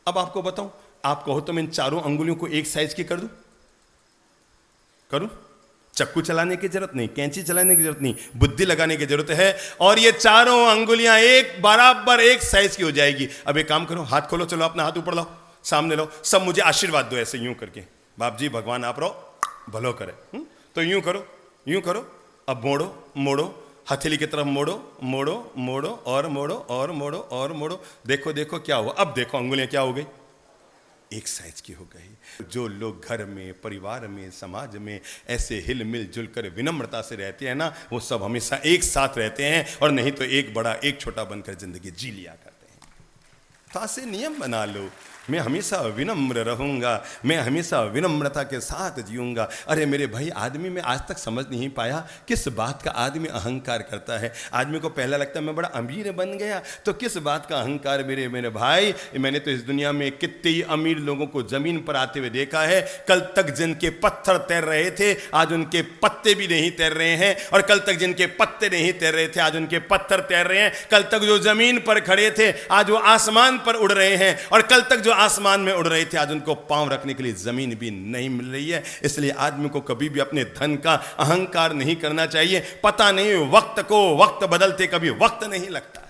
अब आपको बताऊं, आप कहो तो मैं इन चारों अंगुलियों को एक साइज की कर दूं? करूं? चक्कू चलाने की जरूरत नहीं, कैंची चलाने की जरूरत नहीं, बुद्धि लगाने की जरूरत है, और ये चारों अंगुलियां एक बराबर एक साइज की हो जाएगी। अब एक काम करो, हाथ खोलो, चलो अपना हाथ ऊपर लाओ, सामने लो, सब मुझे आशीर्वाद दो ऐसे यूं करके, बाप जी भगवान आप रहो भलो करे। तो यूं करो। अब मोड़ो, हथेली की तरफ मोड़ो और मोड़ो। देखो क्या हुआ। अब देखो अंगुलियां क्या हो गई? एक साइज की हो गई। जो लोग घर में, परिवार में, समाज में ऐसे हिल मिल जुल कर विनम्रता से रहते हैं ना, वो सब हमेशा एक साथ रहते हैं, और नहीं तो एक बड़ा एक छोटा बनकर जिंदगी जी लिया करते हैं। तो ऐसे नियम बना लो, मैं हमेशा विनम्र रहूंगा, मैं हमेशा विनम्रता के साथ जीऊंगा। अरे मेरे भाई, आदमी में आज तक समझ नहीं पाया किस बात का आदमी अहंकार करता है। आदमी को पहला लगता है मैं बड़ा अमीर बन गया, तो किस बात का अहंकार? मेरे भाई, मैंने तो इस दुनिया में कितने ही अमीर लोगों को जमीन पर आते हुए देखा है। कल तक जिनके पत्थर तैर रहे थे, आज उनके पत्ते भी नहीं तैर रहे हैं, और कल तक जिनके पत्ते नहीं तैर रहे थे, आज उनके पत्थर तैर रहे हैं। कल तक जो जमीन पर खड़े थे, आज वो आसमान पर उड़ रहे हैं, और कल तक जो आसमान में उड़ रहे थे, आज उनको पांव रखने के लिए जमीन भी नहीं मिल रही है। इसलिए आदमी को कभी भी अपने धन का अहंकार नहीं करना चाहिए। पता नहीं वक्त को, वक्त बदलते कभी वक्त नहीं लगता है।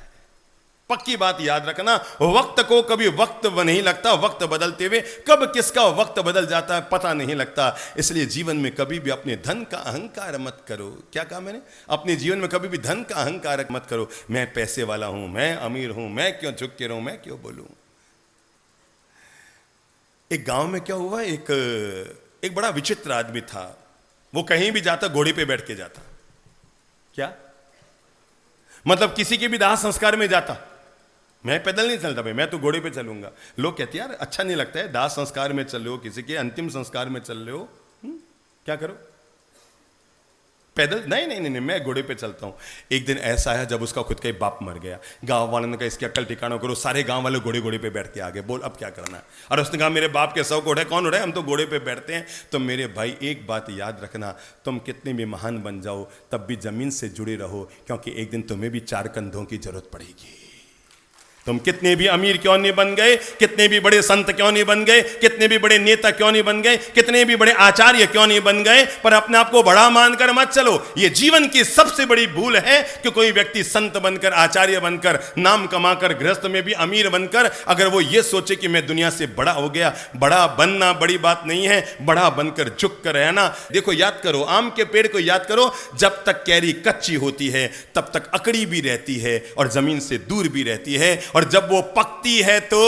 पक्की बात याद रखना, वक्त को कभी वक्त नहीं लगता, वक्त बदलते हुए कब किसका वक्त बदल जाता है पता नहीं लगता। इसलिए जीवन में कभी भी अपने धन का अहंकार मत करो। क्या कहा मैंने? अपने जीवन में कभी भी धन का अहंकार मत करो। मैं पैसे वाला हूं, मैं अमीर हूं, मैं क्यों झुक के रहूं, मैं क्यों बोलूं। एक गांव में क्या हुआ, एक बड़ा विचित्र आदमी था। वो कहीं भी जाता घोड़े पे बैठ के जाता। क्या मतलब? किसी के भी दाह संस्कार में जाता मैं पैदल नहीं चलता भाई, मैं तो घोड़े पे चलूंगा। लोग कहते हैं यार अच्छा नहीं लगता है, दाह संस्कार में चल रहे हो, किसी के अंतिम संस्कार में चल रहे हो, क्या करो पैदल? नहीं नहीं नहीं, मैं घोड़े पे चलता हूं। एक दिन ऐसा है जब उसका खुद का ही बाप मर गया, गांव वालों ने कहा इसकी अक्ल ठिकाना करो, सारे गांव वाले घोड़े घोड़े पे बैठ के आ गए, बोल अब क्या करना है। और उसने कहा मेरे बाप के 100 घोड़े कौन उड़े, हम तो घोड़े पे बैठते हैं। तो मेरे भाई एक बात याद रखना, तुम कितने भी महान बन जाओ तब भी जमीन से जुड़े रहो, क्योंकि एक दिन तुम्हें भी 4 कंधों की जरूरत पड़ेगी। तुम कितने भी अमीर क्यों नहीं बन गए, कितने भी बड़े संत क्यों नहीं बन गए, कितने भी बड़े नेता क्यों नहीं बन गए, कितने भी बड़े आचार्य क्यों नहीं बन गए, पर अपने आप को बड़ा मानकर मत चलो। ये जीवन की सबसे बड़ी भूल है कि कोई व्यक्ति संत बनकर, आचार्य बनकर, नाम कमाकर, गृहस्थ में भी अमीर बनकर अगर वो ये सोचे कि मैं दुनिया से बड़ा हो गया। बड़ा बनना बड़ी बात नहीं है, बड़ा बनकर झुक कर रहना। देखो याद करो, आम के पेड़ को याद करो, जब तक कैरी कच्ची होती है तब तक अकड़ी भी रहती है और जमीन से दूर भी रहती है, और जब वो पकती है तो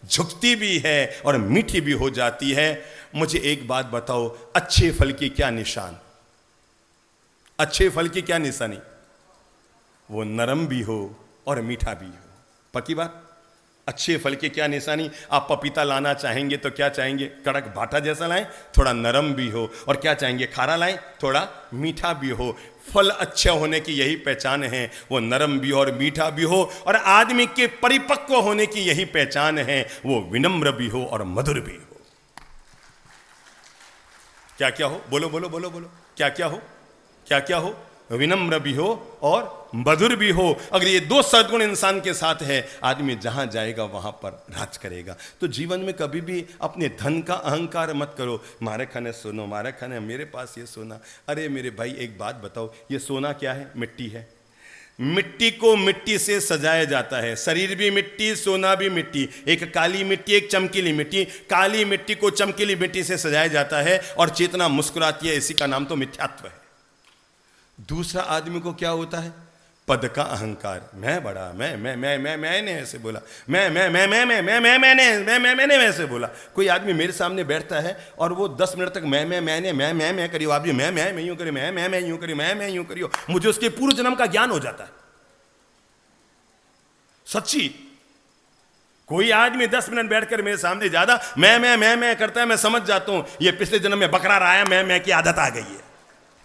झुकती भी है और मीठी भी हो जाती है। मुझे एक बात बताओ, अच्छे फल की क्या निशान, अच्छे फल की क्या निशानी? वो नरम भी हो और मीठा भी हो। पक्की बात? अच्छे फल की क्या निशानी? आप पपीता लाना चाहेंगे तो क्या चाहेंगे? कड़क भाटा जैसा लाएं, थोड़ा नरम भी हो, और क्या चाहेंगे? खारा लाएं, थोड़ा मीठा भी हो। फल अच्छे होने की यही पहचान है, वो नरम भी हो और मीठा भी हो। और आदमी के परिपक्व होने की यही पहचान है, वो विनम्र भी हो और मधुर भी हो। क्या क्या हो? बोलो बोलो बोलो बोलो, क्या क्या हो? क्या क्या हो? विनम्र भी हो और मधुर भी हो। अगर ये 2 सद्गुण इंसान के साथ है, आदमी जहां जाएगा वहां पर राज करेगा। तो जीवन में कभी भी अपने धन का अहंकार मत करो। मारे खाने सोनो, मारे खाने मेरे पास ये सोना। अरे मेरे भाई एक बात बताओ, ये सोना क्या है? मिट्टी है। मिट्टी को मिट्टी से सजाया जाता है, शरीर भी मिट्टी, सोना भी मिट्टी। एक काली मिट्टी, एक चमकीली मिट्टी। काली मिट्टी को चमकीली मिट्टी से सजाया जाता है और चेतना मुस्कुराती है, इसी का नाम तो मिथ्यात्व है। दूसरा आदमी को क्या होता है? पद का अहंकार। मैं बड़ा, मैंने ऐसे बोला, मैंने वैसे बोला। कोई आदमी मेरे सामने बैठता है और वो 10 मिनट तक मैं करियो, आप भी मैं यूं करियो, मैं यूं करियो, मैं यूं करियो, मुझे उसके पूर्व जन्म का ज्ञान हो जाता है। सच्ची, कोई आदमी 10 मिनट बैठकर मेरे सामने ज्यादा मैं करता है, मैं समझ जाता हूं ये पिछले जन्म में बकरा रहा है, मैं की आदत आ गई है।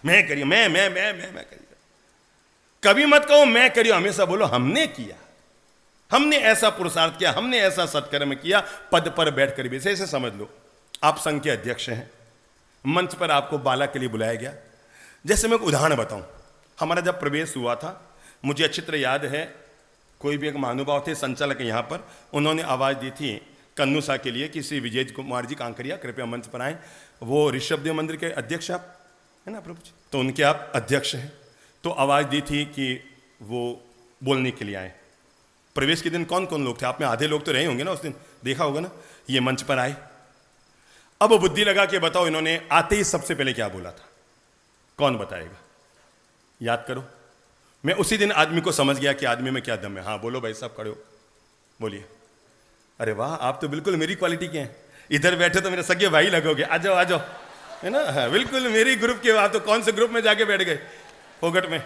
मैं करियो, मैं करियो। कभी मत कहो मैं करियो, हमेशा बोलो हमने किया, हमने ऐसा पुरुषार्थ किया, हमने ऐसा सत्कर्म किया। पद पर बैठकर भी ऐसे समझ लो, आप संघ के अध्यक्ष हैं, मंच पर आपको बाला के लिए बुलाया गया। जैसे मैं एक उदाहरण बताऊं, हमारा जब प्रवेश हुआ था, मुझे अच्छी तरह याद है, कोई भी एक महानुभाव थे संचालक यहाँ पर, उन्होंने आवाज़ दी थी कन्नूसा के लिए कि श्री विजय कुमार जी कांकरिया कृपया मंच पर आए। वो ऋषभदेव मंदिर के अध्यक्ष आप है ना प्रभु जी, तो उनके आप अध्यक्ष हैं। तो आवाज़ दी थी कि वो बोलने के लिए आए। प्रवेश के दिन कौन कौन लोग थे? आप में आधे लोग तो रहे होंगे ना उस दिन, देखा होगा ना। ये मंच पर आए, अब बुद्धि लगा के बताओ इन्होंने आते ही सबसे पहले क्या बोला था? कौन बताएगा? याद करो। मैं उसी दिन आदमी को समझ गया कि आदमी में क्या दम है। हाँ बोलो भाई साहब, खड़े हो, बोलिए। अरे वाह, आप तो बिल्कुल मेरी क्वालिटी के हैं। इधर बैठे तो मेरे सगे भाई लगोगे, आ जाओ आ जाओ, है ना। हाँ, बिल्कुल मेरी ग्रुप के। आप तो कौन से ग्रुप में जाके बैठ गए? फोगट में।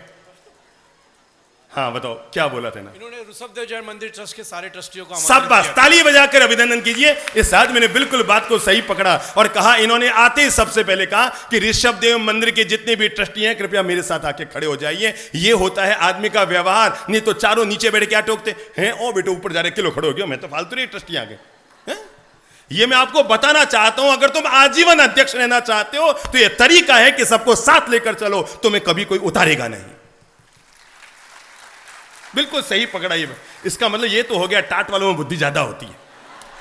हाँ बताओ क्या बोला था ना? इन्होंने ऋषभदेव जैन मंदिर ट्रस्ट के सारे ट्रस्टियों को सब बस ताली बजाकर अभिनंदन कीजिए। इस आदमी ने बिल्कुल बात को सही पकड़ा और कहा, इन्होंने आते ही सबसे पहले कहा कि ऋषभदेव मंदिर के जितने भी ट्रस्टी हैं कृपया मेरे साथ आके खड़े हो जाइए। ये होता है आदमी का व्यवहार। नहीं तो चारों नीचे बैठ क्या टोकते हैं, ओ बेटो ऊपर जा रहे, किलो खड़े हो गए, मैं तो फालतू नहीं, ट्रस्टी आ गए। ये मैं आपको बताना चाहता हूं, अगर तुम आजीवन अध्यक्ष रहना चाहते हो तो यह तरीका है कि सबको साथ लेकर चलो, तुम्हें कभी कोई उतारेगा नहीं। बिल्कुल सही पकड़ा ये। इसका मतलब ये तो हो गया टाट वालों में बुद्धि ज्यादा होती है,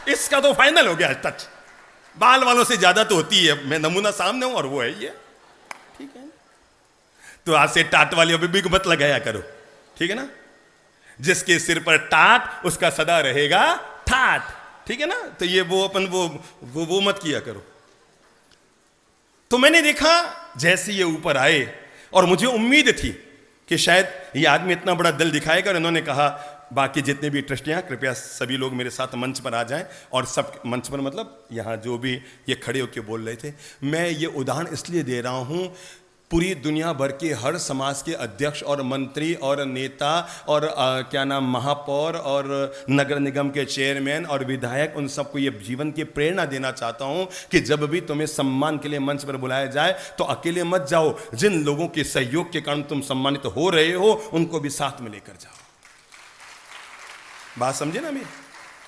इसका तो फाइनल हो गया टच। बाल वालों से ज्यादा तो होती है। मैं नमूना सामने हूं और वो है ये, ठीक है। तो आज से टाट वाली अभी भी मत लगाया करो, ठीक है ना। जिसके सिर पर टाट उसका सदा रहेगा ठाट, ठीक है ना। तो ये वो अपन वो मत किया करो। तो मैंने देखा जैसे ये ऊपर आए और मुझे उम्मीद थी कि शायद ये आदमी इतना बड़ा दिल दिखाएगा। और इन्होंने कहा बाकी जितने भी ट्रस्टियां कृपया सभी लोग मेरे साथ मंच पर आ जाएं। और सब मंच पर मतलब यहाँ जो भी ये खड़े होकर बोल रहे थे। मैं ये उदाहरण इसलिए दे रहा हूँ, पूरी दुनिया भर के हर समाज के अध्यक्ष और मंत्री और नेता और क्या नाम महापौर और नगर निगम के चेयरमैन और विधायक, उन सबको ये जीवन की प्रेरणा देना चाहता हूं कि जब भी तुम्हें सम्मान के लिए मंच पर बुलाया जाए तो अकेले मत जाओ। जिन लोगों के सहयोग के कारण तुम सम्मानित हो रहे हो उनको भी साथ में लेकर जाओ। बात समझे ना मेरी?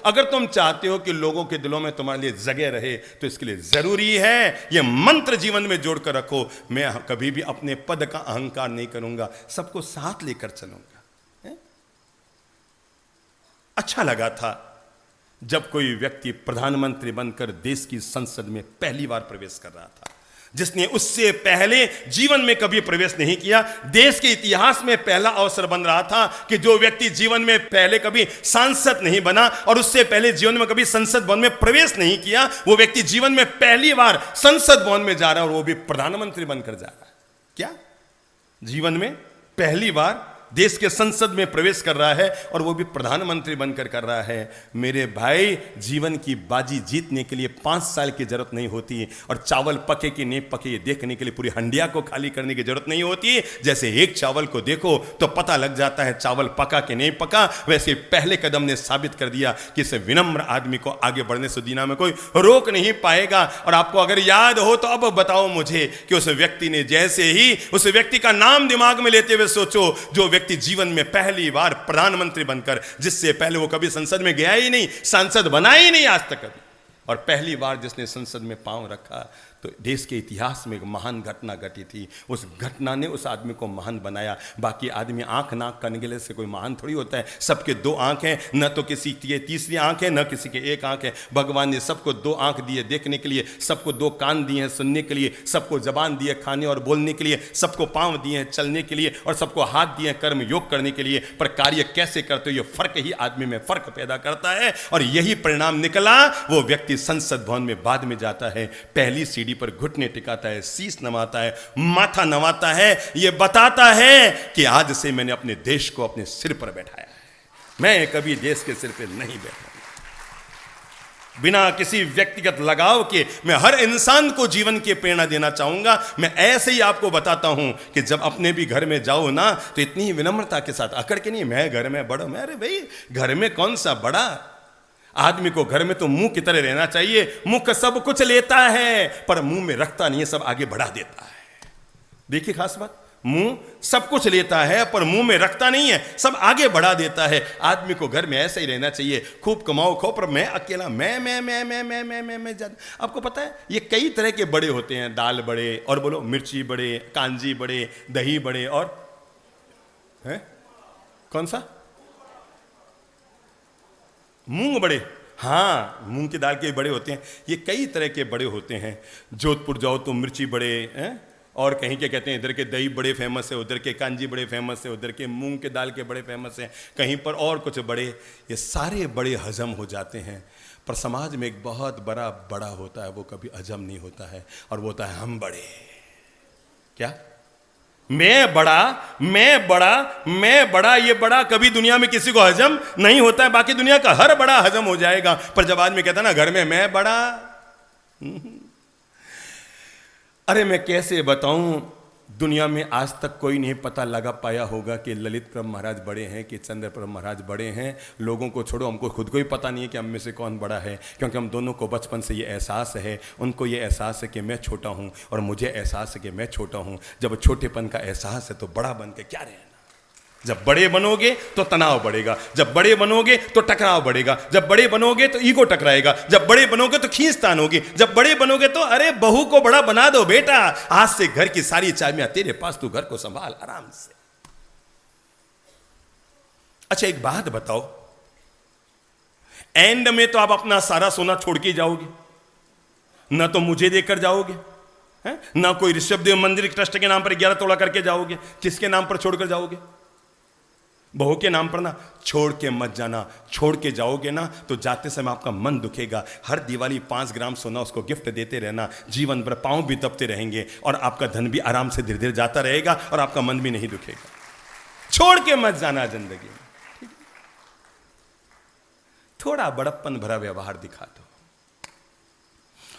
अगर तुम चाहते हो कि लोगों के दिलों में तुम्हारे लिए जगह रहे तो इसके लिए जरूरी है यह मंत्र जीवन में जोड़कर रखो, मैं कभी भी अपने पद का अहंकार नहीं करूंगा, सबको साथ लेकर चलूंगा। है? अच्छा लगा था जब कोई व्यक्ति प्रधानमंत्री बनकर देश की संसद में पहली बार प्रवेश कर रहा था, जिसने उससे पहले जीवन में कभी प्रवेश नहीं किया। देश के इतिहास में पहला अवसर बन रहा था कि जो व्यक्ति जीवन में पहले कभी सांसद नहीं बना और उससे पहले जीवन में कभी संसद भवन में प्रवेश नहीं किया, वो व्यक्ति जीवन में पहली बार संसद भवन में जा रहा है और वो भी प्रधानमंत्री बनकर जा रहा है। क्या जीवन में पहली बार देश के संसद में प्रवेश कर रहा है और वो भी प्रधानमंत्री बनकर कर रहा है। मेरे भाई, जीवन की बाजी जीतने के लिए 5 साल की जरूरत नहीं होती और चावल पके कि नहीं पके ये देखने के लिए पूरी हंडिया को खाली करने की जरूरत नहीं होती। जैसे एक चावल को देखो तो पता लग जाता है चावल पका कि नहीं पका, वैसे पहले कदम ने साबित कर दिया कि इस विनम्र आदमी को आगे बढ़ने से दुनिया में कोई रोक नहीं पाएगा। और आपको अगर याद हो तो अब बताओ मुझे कि उस व्यक्ति ने, जैसे ही उस व्यक्ति का नाम दिमाग में लेते हुए सोचो, जो व्यक्ति जीवन में पहली बार प्रधानमंत्री बनकर, जिससे पहले वो कभी संसद में गया ही नहीं, सांसद बना ही नहीं आज तक कभी, और पहली बार जिसने संसद में पांव रखा, तो देश के इतिहास में एक महान घटना घटी थी। उस घटना ने उस आदमी को महान बनाया। बाकी आदमी आंख नाक कनगले से कोई महान थोड़ी होता है। सबके 2 आंख हैं, न तो किसी की तीसरी आंख है, न किसी के 1 आंख है। भगवान ने सबको 2 आंख दिए देखने के लिए, सबको 2 कान दिए हैं सुनने के लिए, सबको जबान दिए खाने और बोलने के लिए, सबको पांव दिए हैं चलने के लिए और सबको हाथ दिए हैं कर्म योग करने के लिए। पर कार्य कैसे करते हो, ये फर्क ही आदमी में फर्क पैदा करता है। और यही परिणाम निकला। वो व्यक्ति संसद भवन में बाद में जाता है, पहली सीढ़ी पर घुटने टिकाता है, शीश नवाता है, माथा नवाता है, यह बताता है कि आज से मैंने अपने देश को अपने सिर पर बैठाया है, मैं कभी देश के सिर पर नहीं बैठा। बिना किसी व्यक्तिगत लगाव के मैं हर इंसान को जीवन की प्रेरणा देना चाहूंगा। मैं ऐसे ही आपको बताता हूं कि जब अपने भी घर में जाओ ना तो इतनी विनम्रता के साथ, अकड़ के नहीं मैं घर में बड़ा, मैं, अरे भाई घर में कौन सा बड़ा आदमी को घर में तो मुंह की तरह रहना चाहिए। मुंह सब कुछ लेता है पर मुंह में रखता नहीं है, सब आगे बढ़ा देता है। देखिए खास बात, मुंह सब कुछ लेता है पर मुंह में रखता नहीं है, सब आगे बढ़ा देता है। आदमी को घर में ऐसा ही रहना चाहिए, खूब कमाओ खो, पर मैं अकेला मैं ज्यादा। आपको पता है ये कई तरह के बड़े होते हैं, दाल बड़े और बोलो मिर्ची बड़े, कांजी बड़े, दही बड़े और है कौन सा, मूंग बड़े। हाँ, मूंग की दाल के बड़े होते हैं। ये कई तरह के बड़े होते हैं। जोधपुर जाओ तो मिर्ची बड़े हैं, और कहीं के कहते हैं इधर के दही बड़े फेमस है, उधर के कांजी बड़े फेमस है, उधर के मूंग के दाल के बड़े फेमस हैं, कहीं पर और कुछ बड़े। ये सारे बड़े हजम हो जाते हैं, पर समाज में एक बहुत बड़ा बड़ा होता है, वो कभी हजम नहीं होता है, और वो होता है हम बड़े। क्या? मैं बड़ा, मैं बड़ा, मैं बड़ा। ये बड़ा कभी दुनिया में किसी को हजम नहीं होता है। बाकी दुनिया का हर बड़ा हजम हो जाएगा, पर जब आदमी कहता है ना घर में मैं बड़ा, अरे मैं कैसे बताऊं, दुनिया में आज तक कोई नहीं पता लगा पाया होगा कि ललित प्रभु महाराज बड़े हैं कि चंद्र प्रभु महाराज बड़े हैं। लोगों को छोड़ो, हमको खुद को ही पता नहीं है कि हम में से कौन बड़ा है, क्योंकि हम दोनों को बचपन से ये एहसास है। उनको ये एहसास है कि मैं छोटा हूँ और मुझे एहसास है कि मैं छोटा हूँ। जब छोटेपन का एहसास है तो बड़ा बन के क्या रहना। जब बड़े बनोगे तो तनाव बढ़ेगा, जब बड़े बनोगे तो टकराव बढ़ेगा, जब बड़े बनोगे तो ईगो टकराएगा, जब बड़े बनोगे तो खींचतान होगी, जब बड़े बनोगे तो अरे बहू को बड़ा बना दो बेटा, आज से घर की सारी चाबियां तेरे पास, तू घर को संभाल आराम से। अच्छा एक बात बताओ, एंड में तो आप अपना सारा सोना छोड़ के जाओगे, ना तो मुझे देकर जाओगे है? ना कोई ऋषभ देव मंदिर ट्रस्ट के नाम पर 11 तोला करके जाओगे। किसके नाम पर छोड़कर जाओगे? बहू के नाम पर ना। छोड़ के मत जाना, छोड़ के जाओगे ना तो जाते समय आपका मन दुखेगा। हर दिवाली 5 ग्राम सोना उसको गिफ्ट देते रहना, जीवन भर पांव भी दबते रहेंगे और आपका धन भी आराम से धीरे धीरे जाता रहेगा और आपका मन भी नहीं दुखेगा। छोड़ के मत जाना जिंदगी में, थोड़ा बड़प्पन भरा व्यवहार दिखा दो।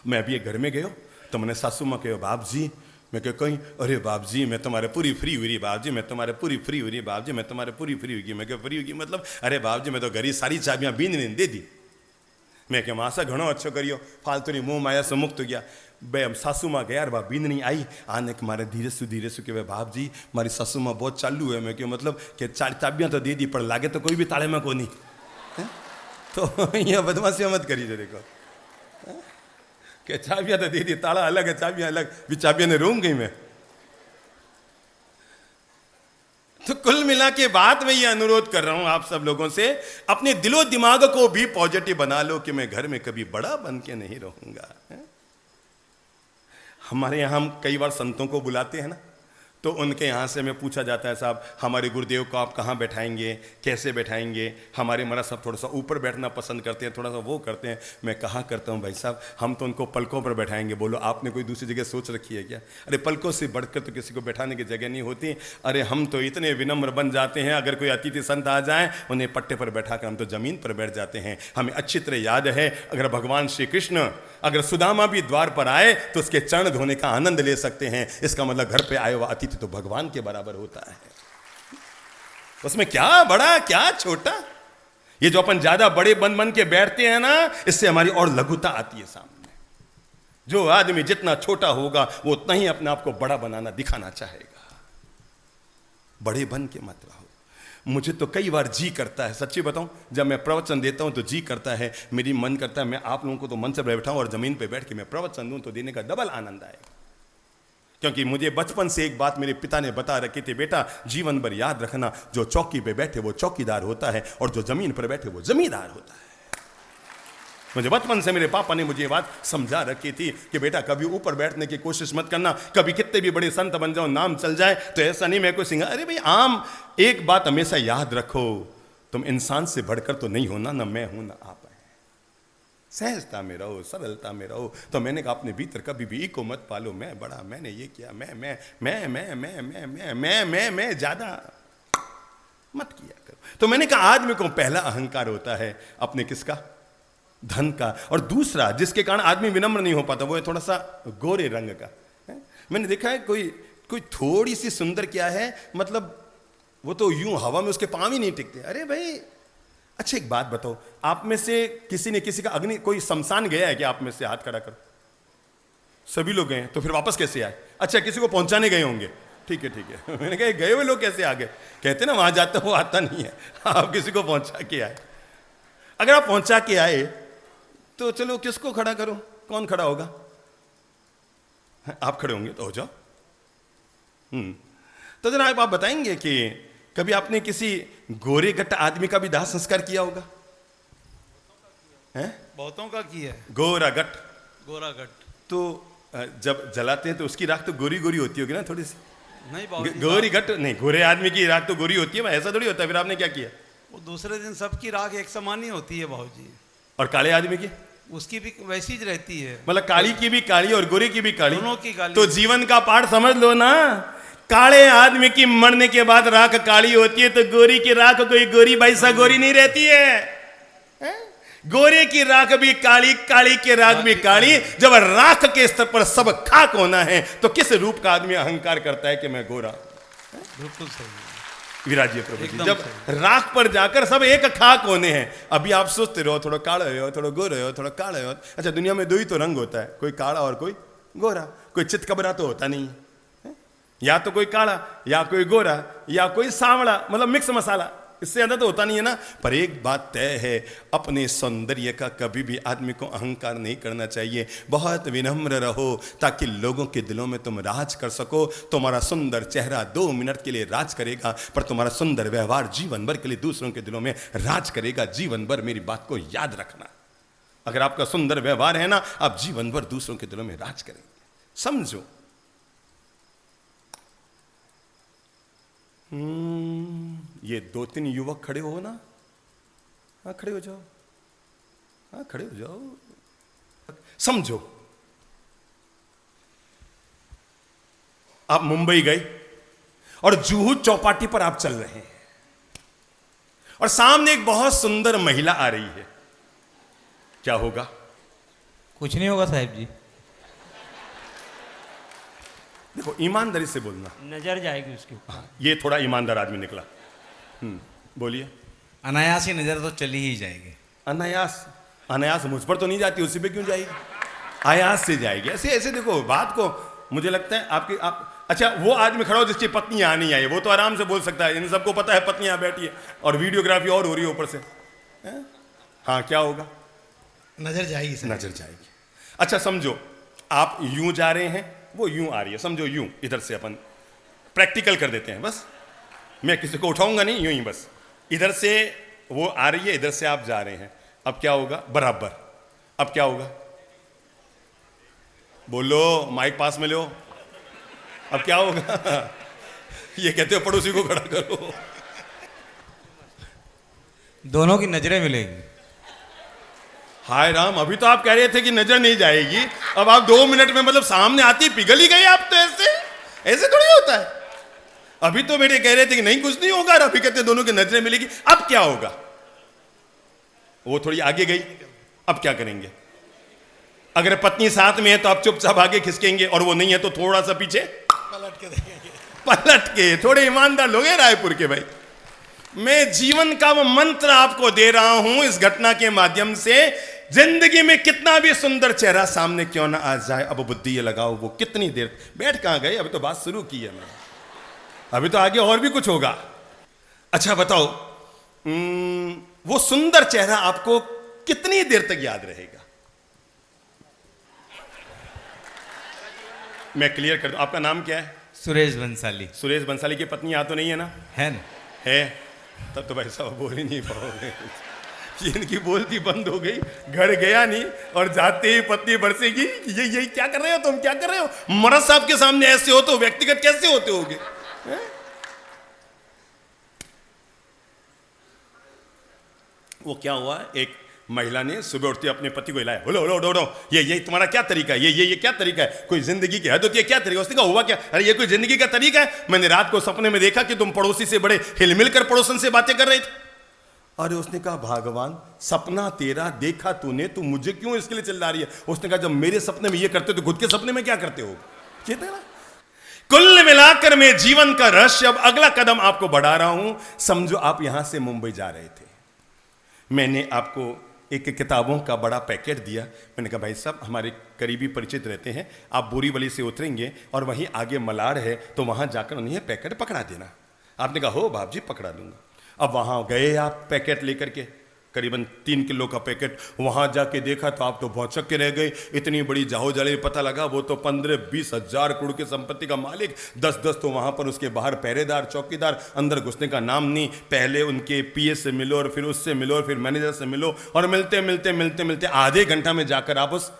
मैं अभी एक घर में गयो तो मैंने सासू माँ कहो, बाप जी मैं क्या कहीं, अरे बाप जी मैं तुम्हारे पूरी फ्री हुई बाप जी, मैं तुम्हारे पूरी फ्री हुई बाप जी, मैं तुम्हारे पूरी फ्री हुई। मैं क्या फ्री होगी मतलब, अरे बाप जी मैं तो घरी सारी चाबियां बीन ने दे दी। मैं क्या मासा घणो अच्छो करियो, फालतू नहीं मोह माया से मुक्त हो गया। भाई हम सासू माँ गया बाप बीन नहीं आई, आने के मारे धीरे से कि भाई बाप जी मारी सासू माँ बहुत चालू है। मैं क्यों मतलब कि चाबियां तो दे दी पर लागे तो कोई भी ताले में को नहीं है? तो यहाँ बदमाशियां मत करिए देखो, कि चाबियां तो दे दी, ताला अलग है चाबियां अलग, भी चाबियां ने रूम गई मैं। तो कुल मिला के बात मैं ये अनुरोध कर रहा हूं आप सब लोगों से, अपने दिलो दिमाग को भी पॉजिटिव बना लो कि मैं घर में कभी बड़ा बन के नहीं रहूंगा। हमारे यहां हम कई बार संतों को बुलाते हैं ना, तो उनके यहाँ से हमें पूछा जाता है साहब हमारे गुरुदेव को आप कहाँ बैठाएंगे, कैसे बैठाएंगे। हमारे महाराज साहब थोड़ा सा ऊपर बैठना पसंद करते हैं, थोड़ा सा वो करते हैं। मैं कहाँ करता हूँ भाई साहब, हम तो उनको पलकों पर बैठाएंगे। बोलो आपने कोई दूसरी जगह सोच रखी है क्या? अरे पलकों से बढ़कर तो किसी को बैठाने की जगह नहीं होती। अरे हम तो इतने विनम्र बन जाते हैं, अगर कोई अतिथि संत आ जाए उन्हें पट्टे पर बैठाकर हम तो जमीन पर बैठ जाते हैं। हमें अच्छी तरह याद है, अगर भगवान श्री कृष्ण अगर सुदामा भी द्वार पर आए तो उसके चरण धोने का आनंद ले सकते हैं। इसका मतलब घर पे आए हुआ अतिथि तो भगवान के बराबर होता है। उसमें क्या बड़ा क्या छोटा, ये जो अपन ज्यादा बड़े बन बन के बैठते हैं ना, इससे हमारी और लघुता आती है सामने। जो आदमी जितना छोटा होगा वो उतना ही अपने आप को बड़ा बनाना दिखाना चाहेगा। बड़े बन के मत रहो। मुझे तो कई बार जी करता है, सच्ची बताऊं, जब मैं प्रवचन देता हूं तो जी करता है, मेरी मन करता है मैं आप लोगों को तो मन से बैठाऊं और जमीन पे बैठ के मैं प्रवचन दूं तो देने का डबल आनंद आएगा। क्योंकि मुझे बचपन से एक बात मेरे पिता ने बता रखी थी, बेटा जीवन भर याद रखना, जो चौकी पे बैठे वो चौकीदार होता है और जो जमीन पर बैठे वो जमींदार होता है। मुझे बचपन से मेरे पापा ने मुझे ये बात समझा रखी थी कि बेटा कभी ऊपर बैठने की कोशिश मत करना, कभी कितने भी बड़े संत बन जाओ, नाम चल जाए तो ऐसा नहीं मैं कोई सिंगा। अरे भाई आम एक बात हमेशा याद रखो, तुम इंसान से बढ़कर तो नहीं होना, ना मैं हूं ना आप है। सहजता में रहो, सरलता में रहो। तो मैंने कहा अपने भीतर कभी भी ईको मत पालो, मैं बड़ा, मैंने ये किया, मैं ज्यादा मत किया करो। तो मैंने कहा आदमी को पहला अहंकार होता है अपने किसका, धन का। और दूसरा जिसके कारण आदमी विनम्र नहीं हो पाता वो है थोड़ा सा गोरे रंग का है? मैंने देखा है कोई थोड़ी सी सुंदर क्या है, मतलब वो तो यूं हवा में उसके पांव ही नहीं टिकते। अरे भाई अच्छा एक बात बताओ, आप में से किसी ने किसी का अग्नि, कोई शमशान गया है क्या? आप में से हाथ खड़ा करो। सभी लोग गए, तो फिर वापस कैसे आए? अच्छा किसी को पहुंचाने गए होंगे, ठीक है ठीक है। मैंने कहा गए हुए लोग कैसे आ गए? कहते ना वहां जाता वो आता नहीं है, आप किसी को पहुंचा के आए। अगर आप पहुंचा के आए तो चलो किसको खड़ा करो, कौन खड़ा होगा? आप खड़े होंगे तो हो जाओ। तो जरा आप बताएंगे कि कभी आपने किसी गोरे गट्ट आदमी का भी दाह संस्कार किया होगा? हैं? बहुतों का किया है। गोरा गट्ट, गोरा गट तो जब जलाते हैं तो उसकी राख तो गोरी गोरी होती होगी ना थोड़ी सी? नहीं बहुत गोरी गट्ट नहीं, गोरे आदमी की राख तो गोरी होती है, ऐसा थोड़ी होता है। फिर आपने क्या किया? वो दूसरे दिन सबकी राख एक समान ही होती है भाऊजी। और काले आदमी की? उसकी भी वैसी ही रहती है, मतलब काली की भी काली और गोरी की भी काली, दोनों की काली। तो जीवन का पाठ समझ लो ना, काले आदमी की मरने के बाद राख काली होती है, तो गोरी की राख कोई गोरी वैसा गोरी नहीं रहती है। गोरे की राख भी काली, काली की राख भी काली। जब राख के स्तर पर सब खाक होना है तो किस रूप का आदमी अहंकार करता है कि मैं गोरा? बिल्कुल सही विराजिए प्रभु जी, एकदम जब राख पर जाकर सब एक खाक होने हैं। अभी आप सोचते रहो थोड़ा काले हो, थोड़ा गोरे हो, थोड़ा काले हो। अच्छा दुनिया में दो ही तो रंग होता है, कोई काला और कोई गोरा। कोई चितकबरा तो होता नहीं है, या तो कोई काला या कोई गोरा या कोई सांवला, मतलब मिक्स मसाला, इससे ज्यादा तो होता नहीं है ना। पर एक बात तय है, अपने सौंदर्य का कभी भी आदमी को अहंकार नहीं करना चाहिए। बहुत विनम्र रहो ताकि लोगों के दिलों में तुम राज कर सको। तुम्हारा सुंदर चेहरा 2 मिनट के लिए राज करेगा, पर तुम्हारा सुंदर व्यवहार जीवन भर के लिए दूसरों के दिलों में राज करेगा। जीवन भर मेरी बात को याद रखना, अगर आपका सुंदर व्यवहार है ना, आप जीवन भर दूसरों के दिलों में राज करेंगे, समझो। ये 2-3 युवक खड़े हो ना, हाँ खड़े हो जाओ, हाँ खड़े हो जाओ। समझो आप मुंबई गए और जुहू चौपाटी पर आप चल रहे हैं और सामने एक बहुत सुंदर महिला आ रही है, क्या होगा? कुछ नहीं होगा साहब जी। देखो ईमानदारी से बोलना। नजर जाएगी उसके ऊपर। हाँ, ये थोड़ा ईमानदार आदमी निकला। बोलिए। अनायास ही नजर तो चली ही जाएगी। अनायास? अनायास मुझ पर तो नहीं जाती, उसी पे क्यों जाएगी? आयास से जाएगी। ऐसे ऐसे देखो बात को। मुझे लगता है आप अच्छा, वो आदमी खड़ा हो जिसकी पत्नी यहाँ नहीं आई, वो तो आराम से बोल सकता है। इन सबको पता है पत्नी यहाँ बैठी है और वीडियोग्राफी और हो रही है ऊपर से। हाँ, क्या होगा? नजर जाएगी सर। नजर जाएगी। अच्छा समझो, आप यूं जा रहे हैं, वो यूं आ रही है, समझो यूं। इधर से अपन प्रैक्टिकल कर देते हैं बस। मैं किसी को उठाऊंगा नहीं, यूं ही बस। इधर से वो आ रही है, इधर से आप जा रहे हैं। अब क्या होगा? बराबर। अब क्या होगा? बोलो, माइक पास में लो। अब क्या होगा? ये कहते हो पड़ोसी को खड़ा करो। दोनों की नजरें मिलेगी। हाय राम, अभी तो आप कह रहे थे कि नजर नहीं जाएगी, अब आप 2 मिनट में मतलब सामने आती पिघल ही गई आप तो। ऐसे ऐसे थोड़ी होता है। अभी तो बेटे कह रहे थे कि नहीं कुछ नहीं होगा, और अभी कहते दोनों की नजरें मिलेगी। अब क्या होगा? वो थोड़ी आगे गई, अब क्या करेंगे? अगर पत्नी साथ में है तो आप चुपचाप आगे खिसकेंगे, और वो नहीं है तो थोड़ा सा पीछे पलट के देखेंगे। पलट के। थोड़े ईमानदार लोग हैं रायपुर के भाई। मैं जीवन का वो मंत्र आपको दे रहा हूं इस घटना के माध्यम से। जिंदगी में कितना भी सुंदर चेहरा सामने क्यों ना आ जाए, अब बुद्धि ये लगाओ वो कितनी देर। बैठ कहां गए? अभी तो बात शुरू की है मैंने, अभी तो आगे और भी कुछ होगा। अच्छा बताओ, वो सुंदर चेहरा आपको कितनी देर तक याद रहेगा? मैं क्लियर कर दूं, आपका नाम क्या है? सुरेश बंसाली। सुरेश बंसाली की पत्नी यहाँ तो नहीं है ना? है ना? है। तब तो भाई साहब बोल ही नहीं पाओगे। ये इनकी बोलती बंद हो गई, घर गया नहीं, और जाते ही पत्नी बरसेगी। ये क्या कर रहे हो तुम, क्या कर रहे हो? मरद साहब के सामने ऐसे हो तो व्यक्तिगत कैसे होते होगे? वो क्या हुआ, एक महिला ने सुबह उठते अपने पति को हिलाया। बोलो बोलो बोलो, ये तुम्हारा क्या तरीका है? ये क्या तरीका है? कोई जिंदगी की हद होती है? क्या तरीका? उसने कहा हुआ क्या? अरे ये कोई जिंदगी का तरीका है? मैंने रात को सपने में देखा कि तुम पड़ोसी से बड़े हिलमिल कर पड़ोसन से बातें कर रहे थे। अरे उसने कहा भगवान, सपना तेरा देखा तूने, तू मुझे क्यों इसके लिए चिल्ला रही है? उसने कहा जब मेरे सपने में ये करते तो खुद के सपने में क्या करते हो? चेतना। कुल मिलाकर मैं जीवन का रहस्य अब अगला कदम आपको बढ़ा रहा हूं। समझो आप यहां से मुंबई जा रहे थे, मैंने आपको एक किताबों का बड़ा पैकेट दिया। मैंने कहा भाई साहब हमारे करीबी परिचित रहते हैं, आप बोरीवली से उतरेंगे और वहीं आगे मलाड है, तो वहां जाकर उन्हें पैकेट पकड़ा देना। आपने कहा हो बाप जी, पकड़ा दूंगा। अब वहां गए आप पैकेट लेकर के, करीबन 3 किलो का पैकेट। वहां जाके देखा तो आप तो भौचक के रह गए। इतनी बड़ी जाहो जाले, पता लगा वो तो 15-20 हजार करोड़ की संपत्ति का मालिक। 10-10 तो वहां पर उसके बाहर पहरेदार, चौकीदार, अंदर घुसने का नाम नहीं। पहले उनके पीए से मिलो, और फिर उससे मिलो, और फिर मैनेजर से मिलो, और मिलते मिलते मिलते मिलते आधे घंटा में जाकर आप उस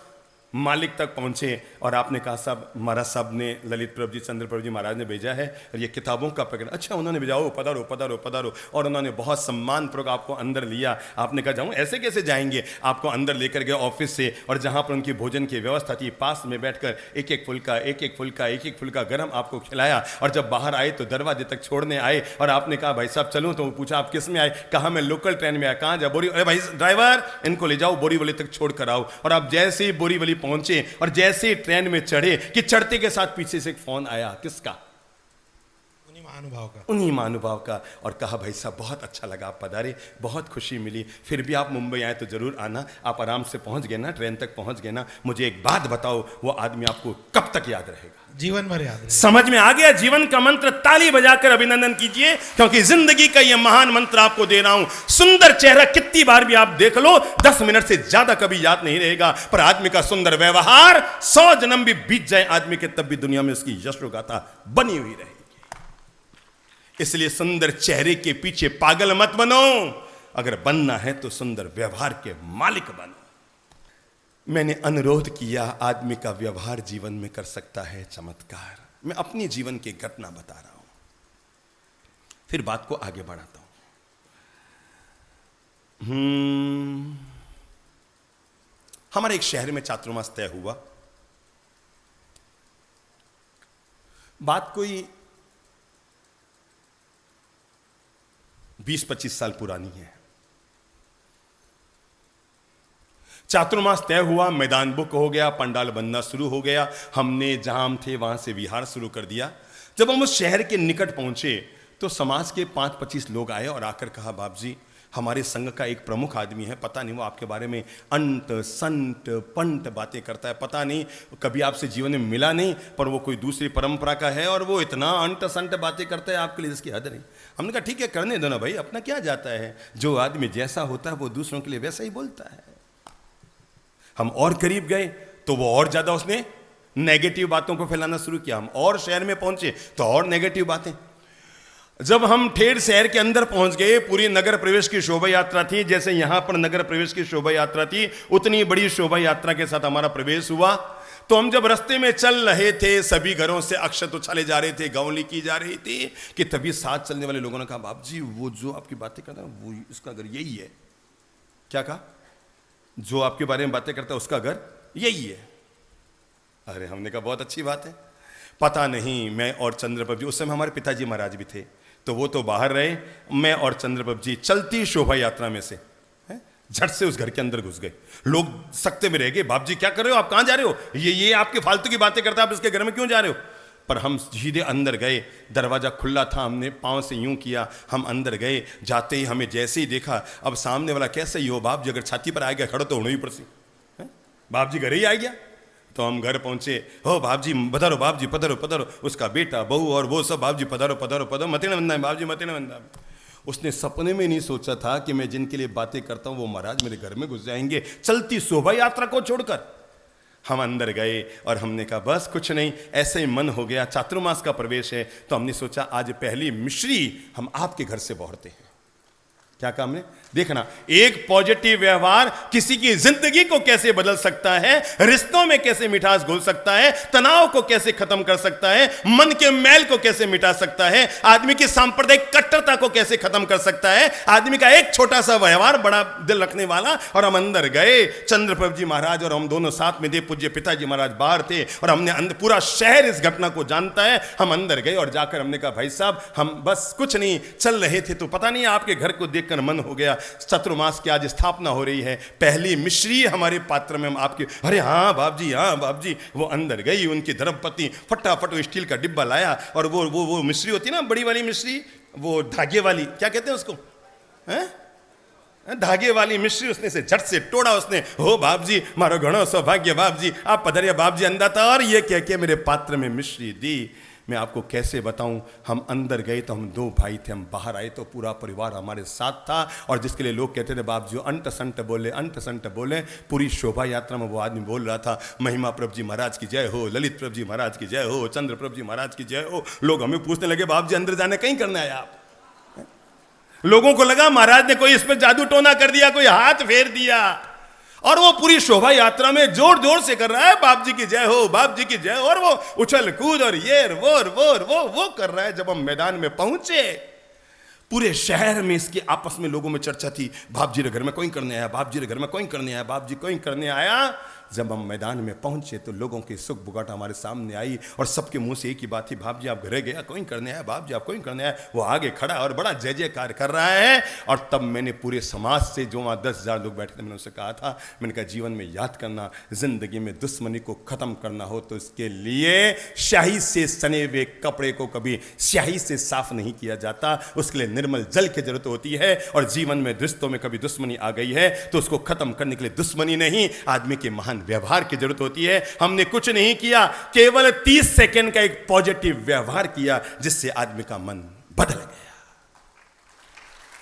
मालिक तक पहुंचे। और आपने कहा साहब, महाराज साहब ने, ललित प्रभु जी, चंद्र प्रभु जी महाराज ने भेजा है, और ये किताबों का पैकेट। अच्छा, उन्होंने भेजा, हो पधारो पधारो पधारो। और उन्होंने बहुत सम्मानपूर्वक आपको अंदर लिया। आपने कहा जाऊँ? ऐसे कैसे जाएंगे? आपको अंदर लेकर गए ऑफिस से, और जहां पर उनकी भोजन की व्यवस्था थी, पास में बैठकर एक एक फुल्का एक एक फुल्का एक एक फुल्का गर्म आपको खिलाया। और जब बाहर आए तो दरवाजे तक छोड़ने आए, और आपने कहा भाई साहब चलूँ? तो वो पूछा आप किस में आए? कहा मैं लोकल ट्रेन में आया। कहाँ जा? बोरी। अरे भाई ड्राइवर, इनको ले जाओ बोरीवली तक छोड़ कर आओ। और आप जैसे ही बोरीवली पहुंचे और जैसे ही ट्रेन में चढ़े कि चढ़ते के साथ पीछे से एक फोन आया। किसका? उन्हीं महानुभाव का। उन्हीं महानुभाव का। और कहा भाई साहब बहुत अच्छा लगा आप पधारे, बहुत खुशी मिली, फिर भी आप मुंबई आए तो जरूर आना। आप आराम से पहुंच गए ना, ट्रेन तक पहुंच गए ना? मुझे एक बात बताओ, वो आदमी आपको कब तक याद रहेगा? जीवन भर याद रहेगा। समझ में आ गया? जीवन का मंत्र। ताली बजाकर अभिनंदन कीजिए, क्योंकि जिंदगी का यह महान मंत्र आपको दे रहा हूं। सुंदर चेहरा कितनी बार भी आप देख लो, 10 मिनट से ज्यादा कभी याद नहीं रहेगा। पर आदमी का सुंदर व्यवहार 100 जन्म भी बीत जाए आदमी के, तब भी दुनिया में उसकी यशोगाथा बनी हुई रहेगी। इसलिए सुंदर चेहरे के पीछे पागल मत बनो। अगर बनना है तो सुंदर व्यवहार के मालिक बनो। मैंने अनुरोध किया, आदमी का व्यवहार जीवन में कर सकता है चमत्कार। मैं अपनी जीवन की घटना बता रहा हूं, फिर बात को आगे बढ़ाता हूं। हमारे एक शहर में चातुर्मास तय हुआ। बात कोई 20-25 साल पुरानी है। चातुर्मास तय हुआ, मैदान बुक हो गया, पंडाल बनना शुरू हो गया। हमने जहां हम थे वहां से विहार शुरू कर दिया। जब हम उस शहर के निकट पहुंचे तो समाज के 5-25 लोग आए और आकर कहा, बाप जी हमारे संघ का एक प्रमुख आदमी है, पता नहीं वो आपके बारे में अंत संत पंत बातें करता है, पता नहीं कभी आपसे जीवन में मिला नहीं, पर वो कोई दूसरी परंपरा का है और वो इतना अंत संत बातें करता है आपके लिए जिसकी हद नहीं। हमने कहा ठीक है, करने दो ना भाई, अपना क्या जाता है, जो आदमी जैसा होता है वो दूसरों के लिए वैसा ही बोलता है। हम और करीब गए तो वो और ज्यादा उसने नेगेटिव बातों को फैलाना शुरू किया। हम और शहर में पहुंचे तो और नेगेटिव बातें। जब हम ठेठ शहर के अंदर पहुंच गए, पूरी नगर प्रवेश की शोभा यात्रा थी, जैसे यहां पर नगर प्रवेश की शोभा यात्रा थी, उतनी बड़ी शोभा यात्रा के साथ हमारा प्रवेश हुआ। तो हम जब रास्ते में चल रहे थे, सभी घरों से अक्षत उछाले जा रहे थे, गौली की जा रही थी, कि तभी साथ चलने वाले लोगों ने कहा, बाप जी वो जो आपकी बातें करता है वो उसका घर यही है। क्या कहा? जो आपके बारे में बातें करता है उसका घर यही है। अरे हमने कहा बहुत अच्छी बात है। पता नहीं, मैं और चंद्रप्रभ जी, उस समय हमारे पिताजी महाराज भी थे, तो वो तो बाहर रहे, मैं और चंद्रप्रभ जी चलती शोभा यात्रा में से झट से उस घर के अंदर घुस गए। लोग सकते में रह गए, बाप जी क्या कर रहे हो, आप कहां जा रहे हो, ये आपके फालतू की बातें करता है, आप इसके घर में क्यों जा रहे हो। पर हम सीधे अंदर गए, दरवाजा खुला था, हमने पांव से यूं किया, हम अंदर गए। जाते ही हमें जैसे ही देखा, अब सामने वाला कैसे ही हो बाप जी, अगर छाती पर आ गया खड़ो तो होना ही पड़सी, बाप जी घर ही आ गया। तो हम घर पहुंचे, हो बाप जी पधारो, बाप जी पधारो पधारो, उसका बेटा बहू और वो सब, बाप जी पधारो पधारो पधारो, मतेण वंदना बाप जी मतेण वंदना। उसने सपने में नहीं सोचा था कि मैं जिनके लिए बातें करता हूं वो महाराज मेरे घर में घुस जाएंगे, चलती शोभा यात्रा को छोड़कर। हम अंदर गए और हमने कहा बस कुछ नहीं, ऐसे ही मन हो गया, चातुर्मास का प्रवेश है, तो हमने सोचा आज पहली मिश्री हम आपके घर से बौरते हैं। क्या कहा हमने? देखना, एक पॉजिटिव व्यवहार किसी की जिंदगी को कैसे बदल सकता है, रिश्तों में कैसे मिठास घोल सकता है, तनाव को कैसे खत्म कर सकता है, मन के मैल को कैसे मिटा सकता है, आदमी की सांप्रदायिक कट्टरता को कैसे खत्म कर सकता है, आदमी का एक छोटा सा व्यवहार बड़ा दिल रखने वाला। और हम अंदर गए, चंद्रप्रभ जी महाराज और हम दोनों साथ में थे, पूज्य पिताजी महाराज बाहर थे, और हमने पूरा शहर इस घटना को जानता है। हम अंदर गए और जाकर हमने कहा भाई साहब हम बस कुछ नहीं, चल रहे थे तो पता नहीं आपके घर को देखकर मन हो गया, चातुर्मास की आज स्थापना हो रही है, पहली मिश्री हमारे पात्र में हम आपके। अरे हाँ बाप जी, हाँ बाप जी। वो अंदर गई, उनकी धर्मपत्नी फटाफट वो स्टील का डिब्बा लाया, और वो मिश्री होती ना बड़ी वाली मिश्री, वो धागे वाली, क्या कहते हैं उसको, धागे वाली मिश्री, उसने से झट से तोड़ा उसने। हो बाप जी मारो घणो सौभाग्य, बाप जी आप पधारिया, बाप जी अंदा था, और ये कह के मेरे पात्र में मिश्री दी। मैं आपको कैसे बताऊं, हम अंदर गए तो हम 2 भाई थे, हम बाहर आए तो पूरा परिवार हमारे साथ था। और जिसके लिए लोग कहते थे बाप जी अंट संट बोले, अंट संट बोले, पूरी शोभा यात्रा में वो आदमी बोल रहा था महिमा प्रभ जी महाराज की जय हो, ललित प्रभ जी महाराज की जय हो, चंद्र प्रभ जी महाराज की जय हो। लोग हमें पूछने लगे बाप जी अंदर जाने कहीं करने आया आप। लोगों को लगा महाराज ने कोई इस पर जादू टोना कर दिया, कोई हाथ फेर दिया, और वो पूरी शोभा यात्रा में जोर जोर से कर रहा है बाप जी की जय हो, बाप जी की जय हो, और वो उछल कूद और ये वो कर रहा है। जब हम मैदान में पहुंचे, पूरे शहर में इसकी आपस में लोगों में चर्चा थी, बाप जी के घर में कोई करने आया, बाप जी के घर में कोई करने आया, बाप जी कोई करने आया। जब हम मैदान में पहुंचे तो लोगों की सुख बुगाट हमारे सामने आई, और सबके मुंह से एक ही बात थी, बाप जी आप घरे गया कोई करने आया, बाप जी आप कोई करने आया। वो आगे खड़ा और बड़ा जय जयकार कर रहा है। और तब मैंने पूरे समाज से, जो वहाँ 10,000 लोग बैठे थे, मैंने उनसे कहा था, मैंने कहा जीवन में याद करना, जिंदगी में दुश्मनी को खत्म करना हो तो इसके लिए स्याही से सने हुए कपड़े को कभी स्याही से साफ नहीं किया जाता, उसके लिए निर्मल जल की जरूरत होती है। और जीवन में रिश्तों में कभी दुश्मनी आ गई है तो उसको खत्म करने के लिए दुश्मनी नहीं, आदमी के महान व्यवहार की जरूरत होती है। हमने कुछ नहीं किया, केवल 30 सेकंड का एक पॉजिटिव व्यवहार किया, जिससे आदमी का मन बदल गया।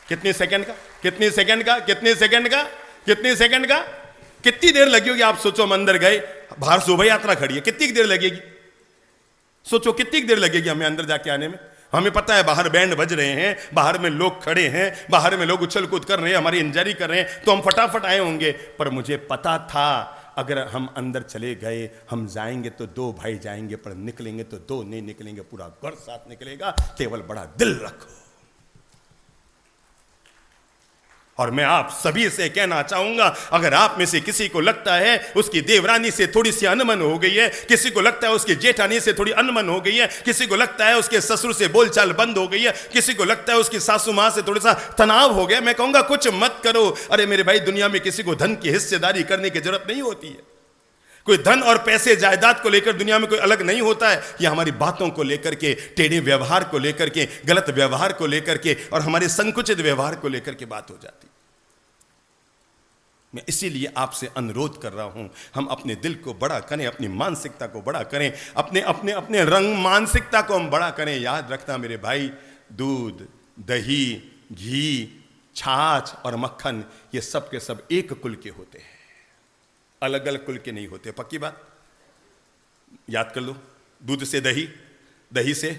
कितने सेकंड का, कितने सेकंड का, कितने सेकंड का, कितने सेकंड का, कितनी देर लगी होगी आप सोचो। हम अंदर गए, बाहर शोभा यात्रा खड़ी है, कितनी देर लगेगी, सोचो कितनी देर लगेगी हमें अंदर जाके आने में। हमें पता है बाहर बैंड बज रहे हैं, बाहर में लोग खड़े हैं, बाहर में लोग उछल कूद कर रहे हैं, हमारी एंजॉय कर रहे हैं, तो हम फटाफट आए होंगे। पर मुझे पता था अगर हम अंदर चले गए, हम जाएंगे तो 2 भाई जाएंगे, पर निकलेंगे तो 2 नहीं निकलेंगे, पूरा घर साथ निकलेगा। केवल बड़ा दिल रखो। और मैं आप सभी से कहना चाहूंगा, अगर आप में से किसी को लगता है उसकी देवरानी से थोड़ी सी अनबन हो गई है, किसी को लगता है उसकी जेठानी से थोड़ी अनबन हो गई है, किसी को लगता है उसके ससुर से बोलचाल बंद हो गई है, किसी को लगता है उसकी सासू मां से थोड़ा सा तनाव हो गया, मैं कहूंगा कुछ मत करो। अरे मेरे भाई, दुनिया में किसी को धन की हिस्सेदारी करने की जरूरत नहीं होती है। कोई धन और पैसे जायदाद को लेकर दुनिया में कोई अलग नहीं होता है। यह हमारी बातों को लेकर के, टेढ़े व्यवहार को लेकर के, गलत व्यवहार को लेकर के और हमारे संकुचित व्यवहार को लेकर के बात हो जाती। मैं इसीलिए आपसे अनुरोध कर रहा हूं, हम अपने दिल को बड़ा करें, अपनी मानसिकता को बड़ा करें, अपने अपने अपने रंग मानसिकता को हम बड़ा करें। याद रखना मेरे भाई, दूध, दही, घी, छाछ और मक्खन ये सब के सब एक कुल के होते हैं, अलग अलग कुल के नहीं होते। पक्की बात याद कर लो। दूध से दही, दही से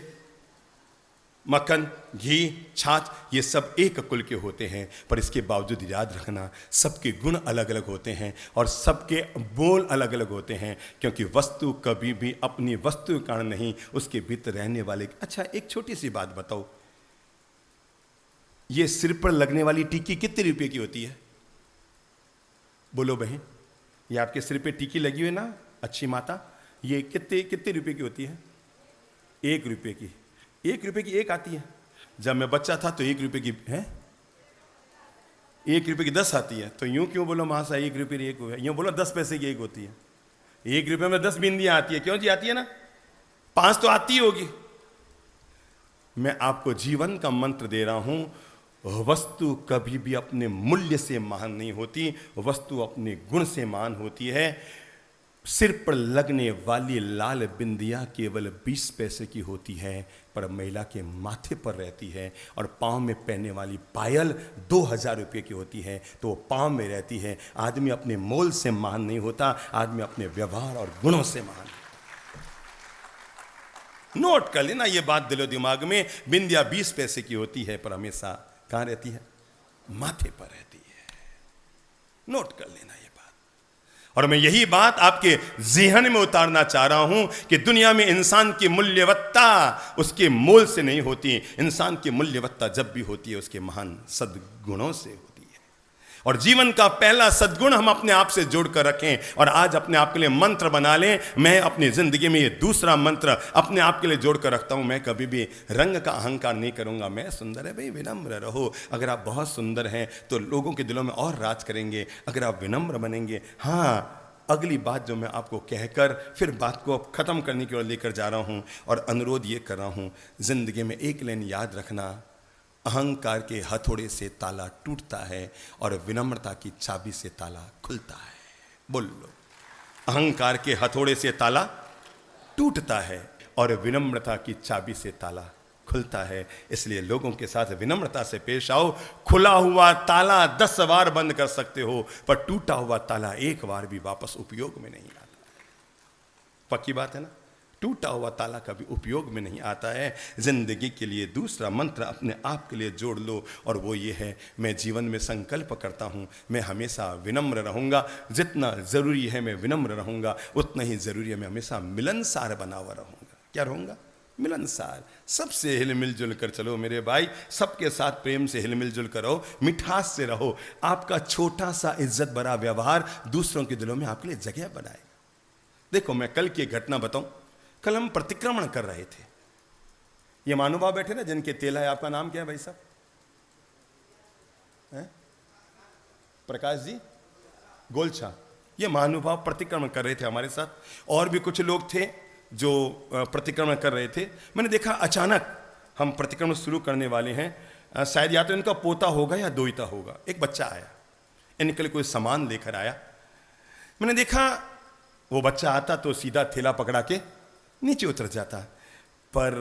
मक्खन, घी, छाछ ये सब एक कुल के होते हैं, पर इसके बावजूद याद रखना सबके गुण अलग अलग होते हैं और सबके बोल अलग अलग होते हैं, क्योंकि वस्तु कभी भी अपनी वस्तु के कारण नहीं, उसके भीतर रहने वाले। अच्छा, एक छोटी सी बात बताओ, ये सिर पर लगने वाली टीकी कितने रुपए की होती है? बोलो बहन, ये आपके सिर पे टीकी लगी हुई ना, अच्छी माता, ये कितने कितने रुपए की होती है? 1 रुपए की। 1 रुपए की एक आती है। जब मैं बच्चा था तो 1 रुपए की है, 1 रुपए की 10 आती है। तो यूं क्यों बोलो महाशय 1 रुपए की 1 हो, यूं बोलो 10 पैसे की 1 होती है। 1 रुपए में 10 बिंदियां आती है। क्यों जी? आती है ना, 5 तो आती होगी। मैं आपको जीवन का मंत्र दे रहा हूं, वस्तु कभी भी अपने मूल्य से महान नहीं होती, वस्तु अपने गुण से महान होती है। सिर पर लगने वाली लाल बिंदिया केवल 20 पैसे की होती है, पर महिला के माथे पर रहती है, और पांव में पहनने वाली पायल 2000 रुपये की होती है, तो वो पांव में रहती है। आदमी अपने मोल से महान नहीं होता, आदमी अपने व्यवहार और गुणों से महान। नोट कर लेना ये बात दिलो दिमाग में, बिंदिया 20 पैसे की होती है, पर हमेशा कहां रहती है? माथे पर रहती है। नोट कर लेना ये बात। और मैं यही बात आपके ज़हन में उतारना चाह रहा हूं कि दुनिया में इंसान की मूल्यवत्ता उसके मोल से नहीं होती, इंसान की मूल्यवत्ता जब भी होती है उसके महान सद्गुणों से होती है। और जीवन का पहला सद्गुण हम अपने आप से जोड़कर रखें, और आज अपने आप के लिए मंत्र बना लें। मैं अपनी जिंदगी में ये दूसरा मंत्र अपने आप के लिए जोड़कर रखता हूं, मैं कभी भी रंग का अहंकार नहीं करूंगा। मैं सुंदर है भाई, विनम्र रहो। अगर आप बहुत सुंदर हैं तो लोगों के दिलों में और राज करेंगे, अगर आप विनम्र बनेंगे। हाँ, अगली बात जो मैं आपको कहकर फिर बात को खत्म करने की ओर लेकर जा रहा हूं, और अनुरोध ये कर रहा हूं, जिंदगी में एक लाइन याद रखना, अहंकार के हथौड़े से ताला टूटता है और विनम्रता की चाबी से ताला खुलता है। बोल लो, अहंकार के हथौड़े से ताला टूटता है और विनम्रता की चाबी से ताला खुलता है। इसलिए लोगों के साथ विनम्रता से पेश आओ। खुला हुआ ताला 10 बार बंद कर सकते हो, पर टूटा हुआ ताला एक बार भी वापस उपयोग में नहीं आता। पक्की बात है ना? टूटा हुआ ताला कभी उपयोग में नहीं आता है। जिंदगी के लिए दूसरा मंत्र अपने आप के लिए जोड़ लो, और वो ये है, मैं जीवन में संकल्प करता हूँ मैं हमेशा विनम्र रहूँगा। जितना ज़रूरी है मैं विनम्र रहूँगा, उतना ही ज़रूरी है मैं हमेशा मिलनसार बना हुआ रहूँगा। क्या रहूँगा? मिलनसार। सबसे हिल मिल जुल कर चलो मेरे भाई, सबके साथ प्रेम से हिल मिल जुल कर रहो, मिठास से रहो। आपका छोटा सा इज्जत भरा व्यवहार दूसरों के दिलों में आपके लिए जगह बनाएगा। देखो, मैं कल की एक घटना बताऊं। कल हम प्रतिक्रमण कर रहे थे। ये महानुभाव बैठे ना, जिनके तेल है, आपका नाम क्या है भाई साहब? प्रकाश जी गोलछा। ये महानुभाव प्रतिक्रमण कर रहे थे हमारे साथ, और भी कुछ लोग थे जो प्रतिक्रमण कर रहे थे। मैंने देखा अचानक हम प्रतिक्रमण शुरू करने वाले हैं, शायद या तो इनका पोता होगा या दोहिता होगा। एक बच्चा आया, इनके लिए कोई सामान लेकर आया। मैंने देखा वो बच्चा आता तो सीधा थैला पकड़ा के नीचे उतर जाता, पर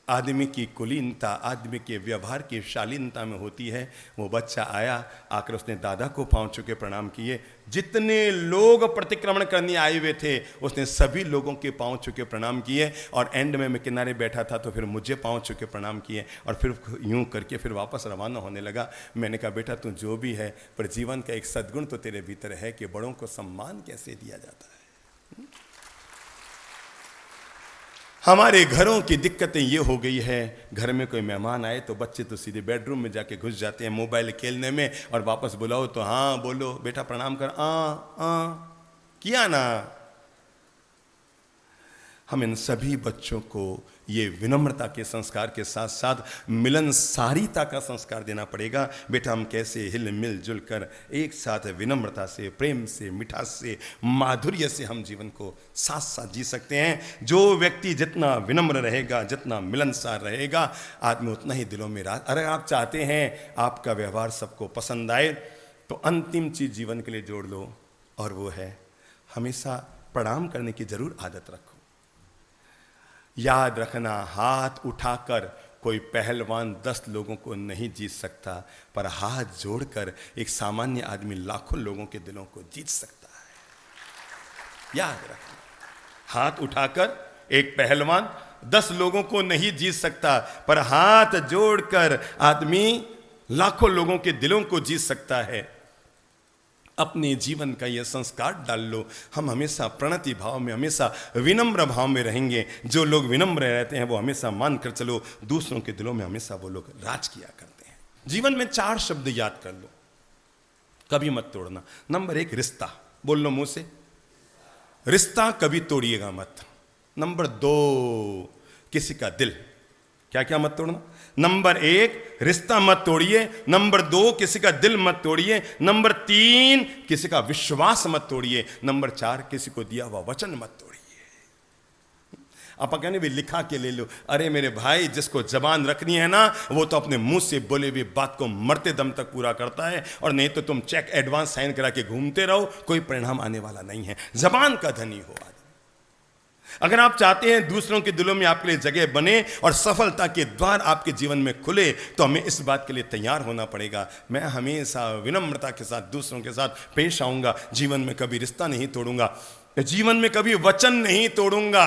आदमी की कुलीनता, आदमी के व्यवहार की शालीनता में होती है। वो बच्चा आया, आकर उसने दादा को पांव छू प्रणाम किए। जितने लोग प्रतिक्रमण करने आए हुए थे उसने सभी लोगों के पांव छू प्रणाम किए, और एंड में मैं किनारे बैठा था तो फिर मुझे पांव छू प्रणाम किए, और फिर यूं करके फिर वापस रवाना होने लगा। मैंने कहा, बेटा तू जो भी है, पर जीवन का एक सद्गुण तो तेरे भीतर है कि बड़ों को सम्मान कैसे दिया जाता है। हमारे घरों की दिक्कतें ये हो गई है, घर में कोई मेहमान आए तो बच्चे तो सीधे बेडरूम में जाके घुस जाते हैं मोबाइल खेलने में, और वापस बुलाओ तो हाँ बोलो बेटा प्रणाम कर, किया ना। हम इन सभी बच्चों को ये विनम्रता के संस्कार के साथ साथ मिलनसारिता का संस्कार देना पड़ेगा। बेटा हम कैसे हिल मिल जुल कर एक साथ विनम्रता से, प्रेम से, मिठास से, माधुर्य से हम जीवन को साथ साथ जी सकते हैं। जो व्यक्ति जितना विनम्र रहेगा, जितना मिलनसार रहेगा, आदमी उतना ही दिलों में राज। अगर आप चाहते हैं आपका व्यवहार सबको पसंद आए तो अंतिम चीज जीवन के लिए जोड़ लो, और वो है हमेशा प्रणाम करने की जरूर आदत रखो। याद रखना, हाथ उठाकर कोई पहलवान 10 लोगों को नहीं जीत सकता, पर हाथ जोड़कर एक सामान्य आदमी लाखों लोगों के दिलों को जीत सकता है। याद रखना, हाथ उठाकर एक पहलवान 10 लोगों को नहीं जीत सकता, पर हाथ जोड़कर आदमी लाखों लोगों के दिलों को जीत सकता है। अपने जीवन का यह संस्कार डाल लो। हम हमेशा प्रणति भाव में, हमेशा विनम्र भाव में रहेंगे। जो लोग विनम्र रहते हैं वो हमेशा मान कर चलो दूसरों के दिलों में हमेशा वो लोग राज किया करते हैं। जीवन में 4 शब्द याद कर लो, कभी मत तोड़ना। नंबर 1 रिश्ता, बोल लो मुंह से, रिश्ता कभी तोड़िएगा मत। नंबर 2 किसी का दिल, क्या क्या मत तोड़ना। नंबर 1 रिश्ता मत तोड़िए। नंबर 2 किसी का दिल मत तोड़िए। नंबर 3 किसी का विश्वास मत तोड़िए। नंबर 4 किसी को दिया हुआ वचन मत तोड़िए। आप कहने भी लिखा के ले लो, अरे मेरे भाई जिसको जबान रखनी है ना वो तो अपने मुंह से बोले हुए बात को मरते दम तक पूरा करता है, और नहीं तो तुम चेक एडवांस साइन करा के घूमते रहो, कोई परिणाम आने वाला नहीं है। जबान का धनी हो आदमी। अगर आप चाहते हैं दूसरों के दिलों में आपके लिए जगह बने और सफलता के द्वार आपके जीवन में खुले, तो हमें इस बात के लिए तैयार होना पड़ेगा। मैं हमेशा विनम्रता के साथ दूसरों के साथ पेश आऊंगा। जीवन में कभी रिश्ता नहीं तोड़ूंगा, जीवन में कभी वचन नहीं तोड़ूंगा,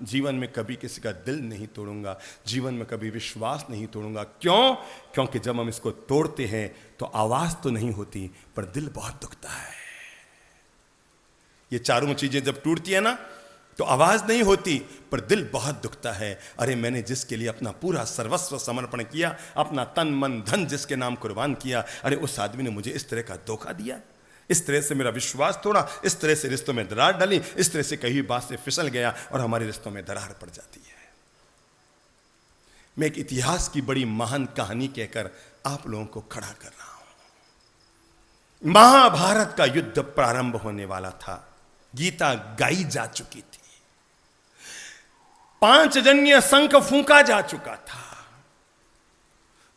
जीवन में कभी किसी का दिल नहीं तोड़ूंगा, जीवन में कभी विश्वास नहीं तोड़ूंगा। क्यों? क्योंकि जब हम इसको तोड़ते हैं तो आवाज तो नहीं होती, पर दिल बहुत दुखता है। ये चारों चीजें जब टूटती है ना तो आवाज नहीं होती, पर दिल बहुत दुखता है। अरे मैंने जिसके लिए अपना पूरा सर्वस्व समर्पण किया, अपना तन मन धन जिसके नाम कुर्बान किया, अरे उस आदमी ने मुझे इस तरह का धोखा दिया, इस तरह से मेरा विश्वास तोड़ा, इस तरह से रिश्तों में दरार डाली, इस तरह से कहीं बात से फिसल गया और हमारे रिश्तों में दरार पड़ जाती है। मैं एक इतिहास की बड़ी महान कहानी कहकर आप लोगों को खड़ा कर रहा हूं। महाभारत का युद्ध प्रारंभ होने वाला था, गीता गाई जा चुकी थी, 5 जन्य शंख फूंका जा चुका था,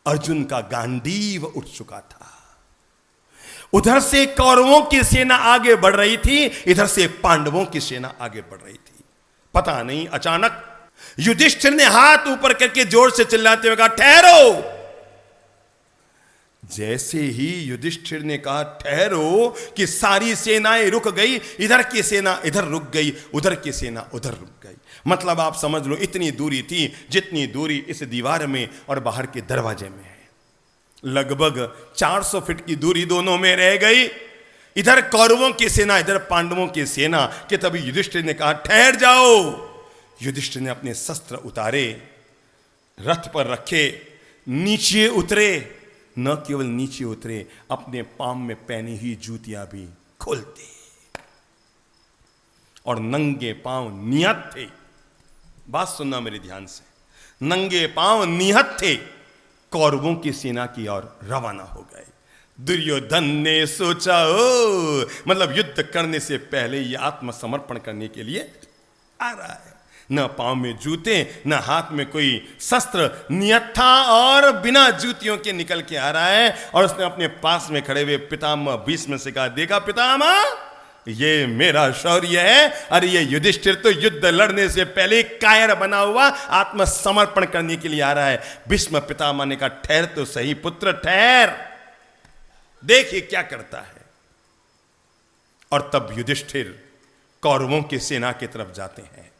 अर्जुन का गांडीव उठ चुका था। उधर से कौरवों की सेना आगे बढ़ रही थी, इधर से पांडवों की सेना आगे बढ़ रही थी। पता नहीं अचानक युधिष्ठिर ने हाथ ऊपर करके जोर से चिल्लाते हुए कहा, ठहरो। जैसे ही युधिष्ठिर ने कहा ठहरो कि सारी सेनाएं रुक गई। इधर की सेना इधर रुक गई, उधर की सेना उधर रुक गई। मतलब आप समझ लो इतनी दूरी थी जितनी दूरी इस दीवार में और बाहर के दरवाजे में है। लगभग 400 फीट की दूरी दोनों में रह गई। इधर कौरवों की सेना, इधर पांडवों की सेना। कि तभी युधिष्ठिर ने कहा ठहर जाओ। युधिष्ठिर ने अपने शस्त्र उतारे, रथ पर रखे, नीचे उतरे। न केवल नीचे उतरे, अपने पांव में पहनी हुई जूतियां भी खोल दी और नंगे पांव निहत थे। बात सुनना मेरे ध्यान से, नंगे पांव निहत थे, कौरवों की सेना की ओर रवाना हो गए। दुर्योधन ने सोचा, ओ मतलब युद्ध करने से पहले ये आत्मसमर्पण करने के लिए आ रहा है। न पांव में जूते, न हाथ में कोई शस्त्र, नियत था और बिना जूतियों के निकल के आ रहा है। और उसने अपने पास में खड़े हुए पितामह भीष्म से कहा, देखा पितामह, ये मेरा शौर्य है। अरे ये युधिष्ठिर तो युद्ध लड़ने से पहले कायर बना हुआ आत्मसमर्पण करने के लिए आ रहा है। भीष्म पितामह ने कहा, ठहर तो सही पुत्र, ठहर, देखिए क्या करता है। और तब युधिष्ठिर कौरवों की सेना की तरफ जाते हैं।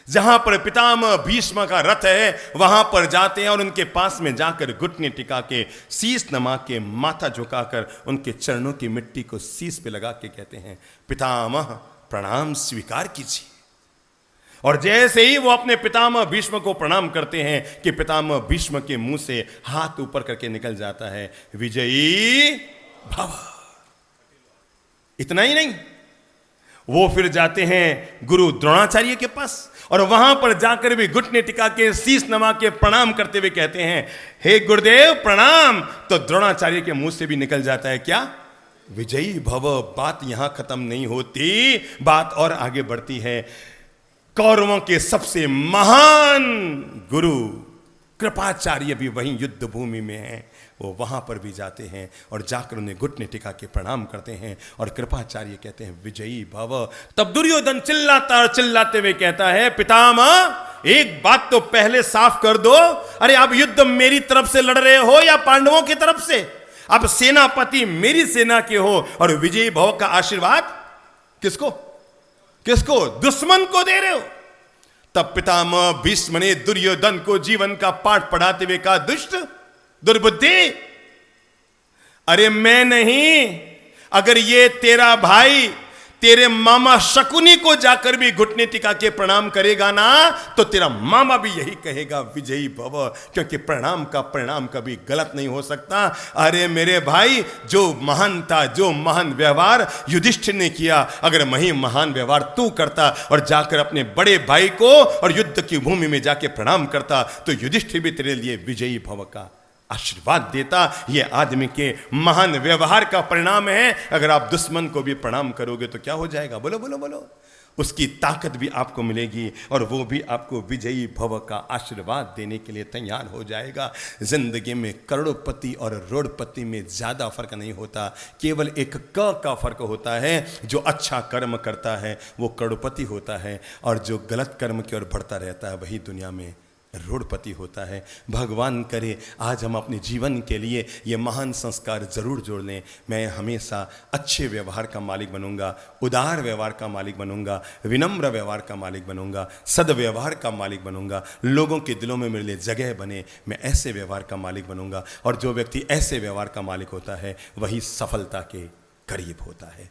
जहां पर पितामह भीष्म का रथ है वहां पर जाते हैं और उनके पास में जाकर घुटने टिका के, शीश नमा के, माथा झुकाकर उनके चरणों की मिट्टी को शीश पे लगा के कहते हैं, पितामह प्रणाम स्वीकार कीजिए। और जैसे ही वो अपने पितामह भीष्म को प्रणाम करते हैं कि पितामह भीष्म के मुंह से हाथ ऊपर करके निकल जाता है, विजयी भव। इतना ही नहीं, वो फिर जाते हैं गुरु द्रोणाचार्य के पास और वहां पर जाकर भी घुटने टिका के शीश नवा के प्रणाम करते हुए कहते हैं, हे गुरुदेव प्रणाम। तो द्रोणाचार्य के मुंह से भी निकल जाता है क्या, विजयी भव। बात यहां खत्म नहीं होती, बात और आगे बढ़ती है। कौरवों के सबसे महान गुरु कृपाचार्य भी वहीं युद्ध भूमि में हैं, वो वहां पर भी जाते हैं और जाकर उन्हें घुटने टिका के प्रणाम करते हैं और कृपाचार्य कहते हैं, विजयी भव। तब दुर्योधन चिल्लाते हुए कहता है, पितामह एक बात तो पहले साफ कर दो, अरे आप युद्ध मेरी तरफ से लड़ रहे हो या पांडवों की तरफ से? आप सेनापति मेरी सेना के हो और विजयी भव का आशीर्वाद किसको किसको दुश्मन को दे रहे हो? तब पितामह भीष्म ने दुर्योधन को जीवन का पाठ पढ़ाते हुए कहा, दुष्ट दुर्बुद्धि, अरे मैं नहीं, अगर ये तेरा भाई तेरे मामा शकुनी को जाकर भी घुटने टिका के प्रणाम करेगा ना, तो तेरा मामा भी यही कहेगा, विजयी भव, क्योंकि प्रणाम का परिणाम कभी गलत नहीं हो सकता। अरे मेरे भाई, जो महान था, जो महान व्यवहार युधिष्ठिर ने किया, अगर वही महान व्यवहार तू करता और जाकर अपने बड़े भाई को और युद्ध की भूमि में जाके प्रणाम करता, तो युधिष्ठिर भी तेरे लिए विजयी भव का आशीर्वाद देता। यह आदमी के महान व्यवहार का परिणाम है। अगर आप दुश्मन को भी प्रणाम करोगे तो क्या हो जाएगा? बोलो बोलो बोलो। उसकी ताकत भी आपको मिलेगी और वो भी आपको विजयी भव का आशीर्वाद देने के लिए तैयार हो जाएगा। जिंदगी में करोड़पति और रोड़पति में ज्यादा फर्क नहीं होता, केवल एक क का फर्क होता है। जो अच्छा कर्म करता है वो करोड़पति होता है और जो गलत कर्म की ओर बढ़ता रहता है वही दुनिया में रोड़पति होता है। भगवान करे आज हम अपने जीवन के लिए ये महान संस्कार जरूर जोड़ लें। मैं हमेशा अच्छे व्यवहार का मालिक बनूंगा, उदार व्यवहार का मालिक बनूंगा, विनम्र व्यवहार का मालिक बनूंगा, सद्व्यवहार का मालिक बनूंगा, लोगों के दिलों में मेरे लिए जगह बने, मैं ऐसे व्यवहार का मालिक बनूंगा। और जो व्यक्ति ऐसे व्यवहार का मालिक होता है वही सफलता के करीब होता है।